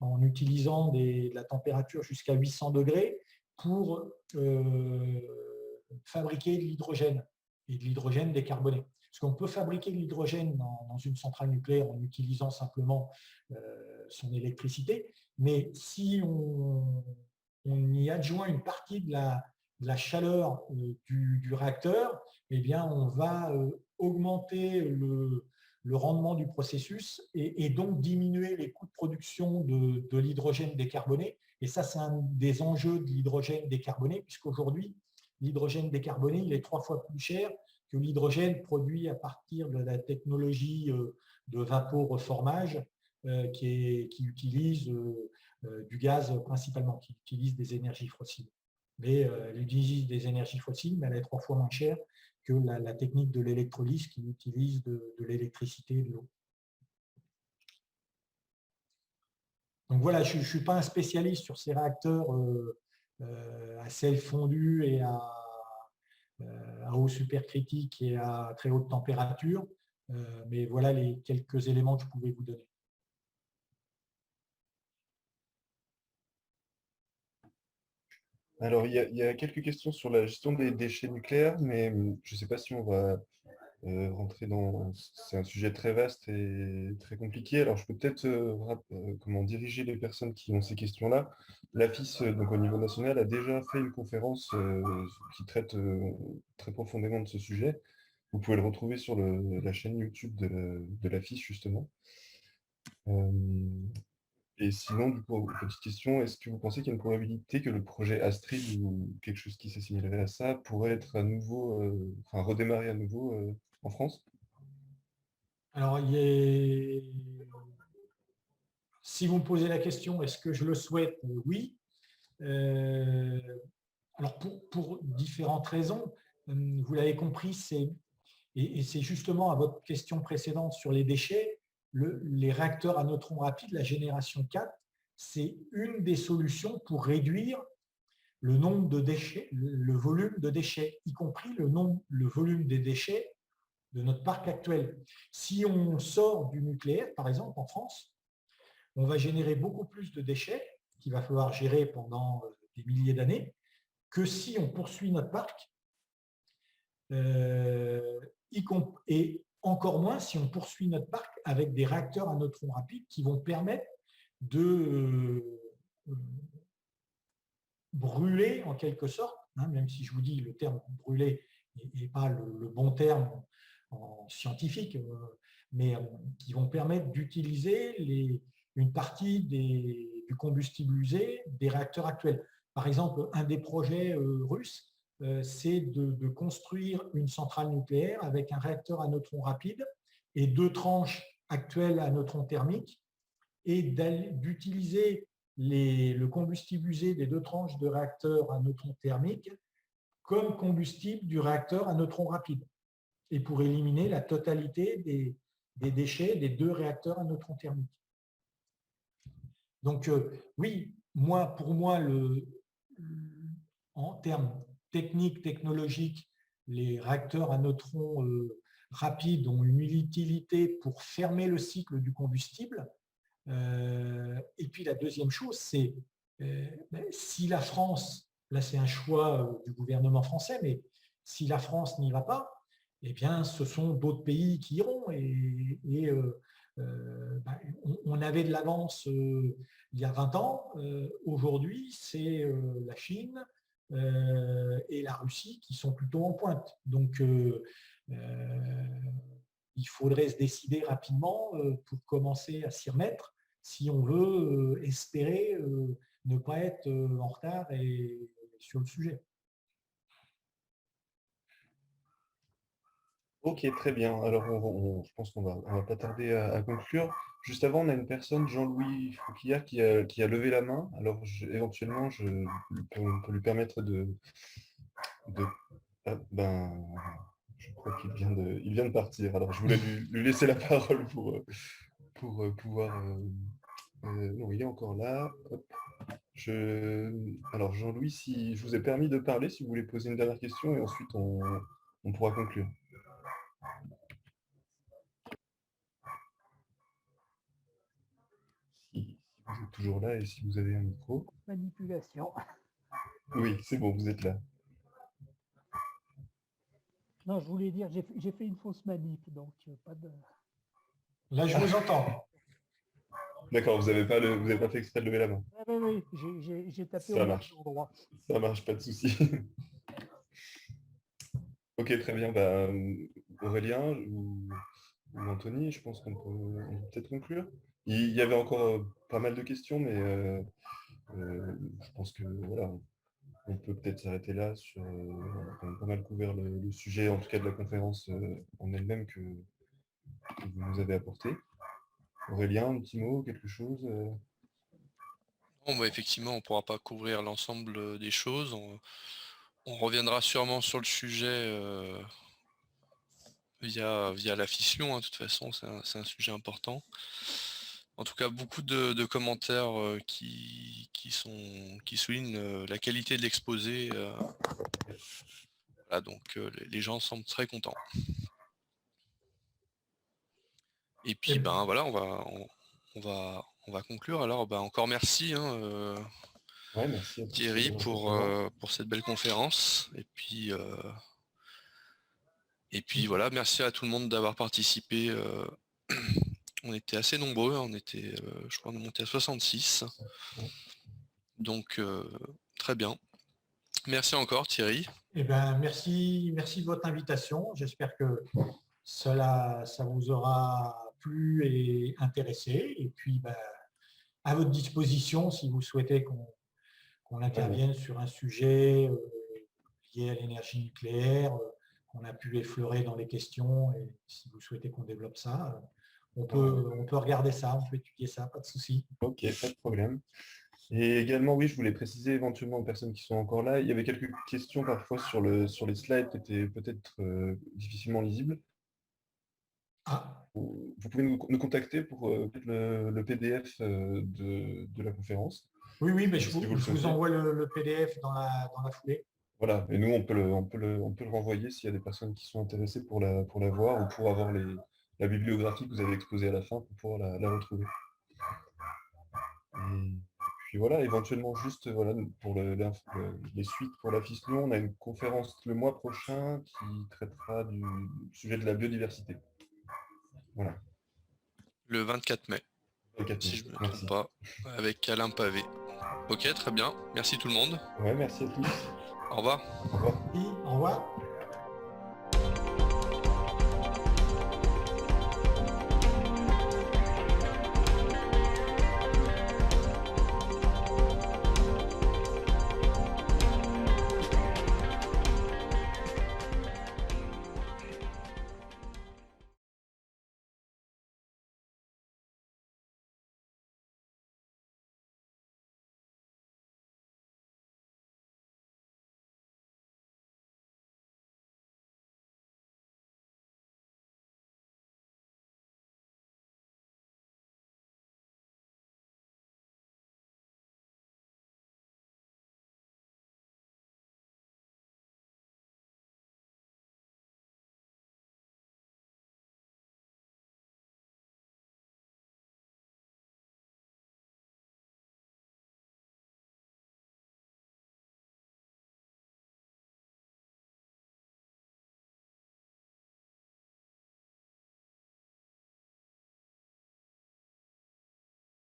en utilisant de la température jusqu'à 800 degrés pour fabriquer de l'hydrogène et de l'hydrogène décarboné. Parce qu'on peut fabriquer de l'hydrogène dans une centrale nucléaire en utilisant simplement son électricité, mais si on y adjoint une partie de la chaleur du réacteur, eh bien, on va augmenter le rendement du processus et donc diminuer les coûts de production de l'hydrogène décarboné. Et ça, c'est un des enjeux de l'hydrogène décarboné, puisqu'aujourd'hui, l'hydrogène décarboné, il est 3 fois plus cher que l'hydrogène produit à partir de la technologie de vaporeformage qui utilise du gaz principalement, qui utilise des énergies fossiles. Mais elle utilise des énergies fossiles, mais elle est 3 fois moins chère que la technique de l'électrolyse qui utilise de l'électricité et de l'eau. Donc voilà, je ne suis pas un spécialiste sur ces réacteurs à sel fondu et à eau supercritique et à très haute température, mais voilà les quelques éléments que je pouvais vous donner. Alors, il y a quelques questions sur la gestion des déchets nucléaires, mais je ne sais pas si on va rentrer dans... C'est un sujet très vaste et très compliqué. Alors, je peux peut-être comment diriger les personnes qui ont ces questions-là. L'AFIS, donc au niveau national, a déjà fait une conférence qui traite très profondément de ce sujet. Vous pouvez le retrouver sur la chaîne YouTube de l'AFIS, justement. Et sinon, du coup, petite question, est-ce que vous pensez qu'il y a une probabilité que le projet Astrid ou quelque chose qui s'assimilerait à ça pourrait être à nouveau, enfin redémarrer à nouveau en France? Alors, si vous me posez la question, est-ce que je le souhaite? Oui. Alors, pour différentes raisons, vous l'avez compris, et c'est justement à votre question précédente sur les déchets, les réacteurs à neutrons rapides, la génération 4, c'est une des solutions pour réduire le nombre de déchets, le volume de déchets, y compris le volume des déchets de notre parc actuel. Si on sort du nucléaire, par exemple, en France, on va générer beaucoup plus de déchets qu'il va falloir gérer pendant des milliers d'années que si on poursuit notre parc, et encore moins si on poursuit notre parc avec des réacteurs à neutrons rapides qui vont permettre de brûler en quelque sorte, même si je vous dis le terme brûler n'est pas le bon terme en scientifique, mais qui vont permettre d'utiliser une partie du combustible usé des réacteurs actuels. Par exemple, un des projets russes, c'est de construire une centrale nucléaire avec un réacteur à neutrons rapides et 2 tranches actuelles à neutrons thermiques et d'utiliser le combustible usé des 2 tranches de réacteurs à neutrons thermiques comme combustible du réacteur à neutrons rapides et pour éliminer la totalité des déchets des 2 réacteurs à neutrons thermiques. Donc oui, pour moi, en termes techniques, technologiques, les réacteurs à neutrons rapides ont une utilité pour fermer le cycle du combustible. Et puis la deuxième chose, c'est si la France, là c'est un choix du gouvernement français, mais si la France n'y va pas, eh bien ce sont d'autres pays qui iront. On avait de l'avance il y a 20 ans. Aujourd'hui, c'est la Chine et la Russie qui sont plutôt en pointe. Donc, il faudrait se décider rapidement pour commencer à s'y remettre si on veut espérer ne pas être en retard sur le sujet. Ok, très bien. Alors, je pense qu'on va pas tarder à conclure. Juste avant, on a une personne, Jean-Louis Fouquillard, qui a levé la main. Alors, éventuellement, on peut lui permettre ah, je crois qu'il il vient de partir. Alors, je voulais lui laisser la parole pour pouvoir... non, il est encore là. Hop. Alors, Jean-Louis, si je vous ai permis de parler, si vous voulez poser une dernière question, et ensuite, on pourra conclure. Si vous êtes toujours là et si vous avez un micro. Manipulation. Oui, c'est bon, vous êtes là. Non, je voulais dire, j'ai fait une fausse manip, donc pas de... Là, je vous entends. D'accord, vous n'avez pas fait exprès de lever la main. Ah, oui, j'ai tapé Ça au marche. endroit. Ça marche, pas de souci. Ok, très bien. Aurélien ou Anthony, je pense qu'on peut peut-être conclure. Il y avait encore pas mal de questions, mais je pense que voilà, on peut peut-être s'arrêter là sur. On a pas mal couvert le sujet, en tout cas de la conférence en elle-même que vous nous avez apporté. Aurélien, un petit mot, quelque chose Bon, effectivement, on ne pourra pas couvrir l'ensemble des choses. On reviendra sûrement sur le sujet via la fission. De toute façon, c'est un sujet important. En tout cas, beaucoup de commentaires qui soulignent la qualité de l'exposé. Voilà, donc les gens semblent très contents. Et puis voilà, on va conclure. Alors encore merci, ouais, merci à tous, Thierry pour cette belle conférence. Et puis Et puis voilà, merci à tout le monde d'avoir participé. On était assez nombreux, on était, je crois, on est monté à 66. Donc très bien. Merci encore Thierry. Eh ben, merci de votre invitation. J'espère que ça vous aura plu et intéressé. Et puis, à votre disposition si vous souhaitez qu'on intervienne sur un sujet lié à l'énergie nucléaire, qu'on a pu effleurer dans les questions. Et si vous souhaitez qu'on développe ça, on peut regarder ça, on peut étudier ça, pas de souci. Ok, pas de problème. Et également, oui, je voulais préciser éventuellement aux personnes qui sont encore là, il y avait quelques questions parfois sur les slides qui étaient peut-être difficilement lisibles. Ah. Vous pouvez nous contacter pour le PDF de la conférence. Oui, mais je vous envoie le PDF dans la foulée. Voilà, et nous, on peut le renvoyer s'il y a des personnes qui sont intéressées pour la voir ou pour avoir la bibliographie que vous avez exposée à la fin pour pouvoir la retrouver. Et puis voilà, éventuellement juste voilà, pour les suites pour la Fission, on a une conférence le mois prochain qui traitera du sujet de la biodiversité. Voilà. Le 24 mai. Si je ne me trompe pas, avec Alain Pavé. Ok, très bien. Merci tout le monde. Ouais, merci à tous. Au revoir. Au revoir. Au revoir.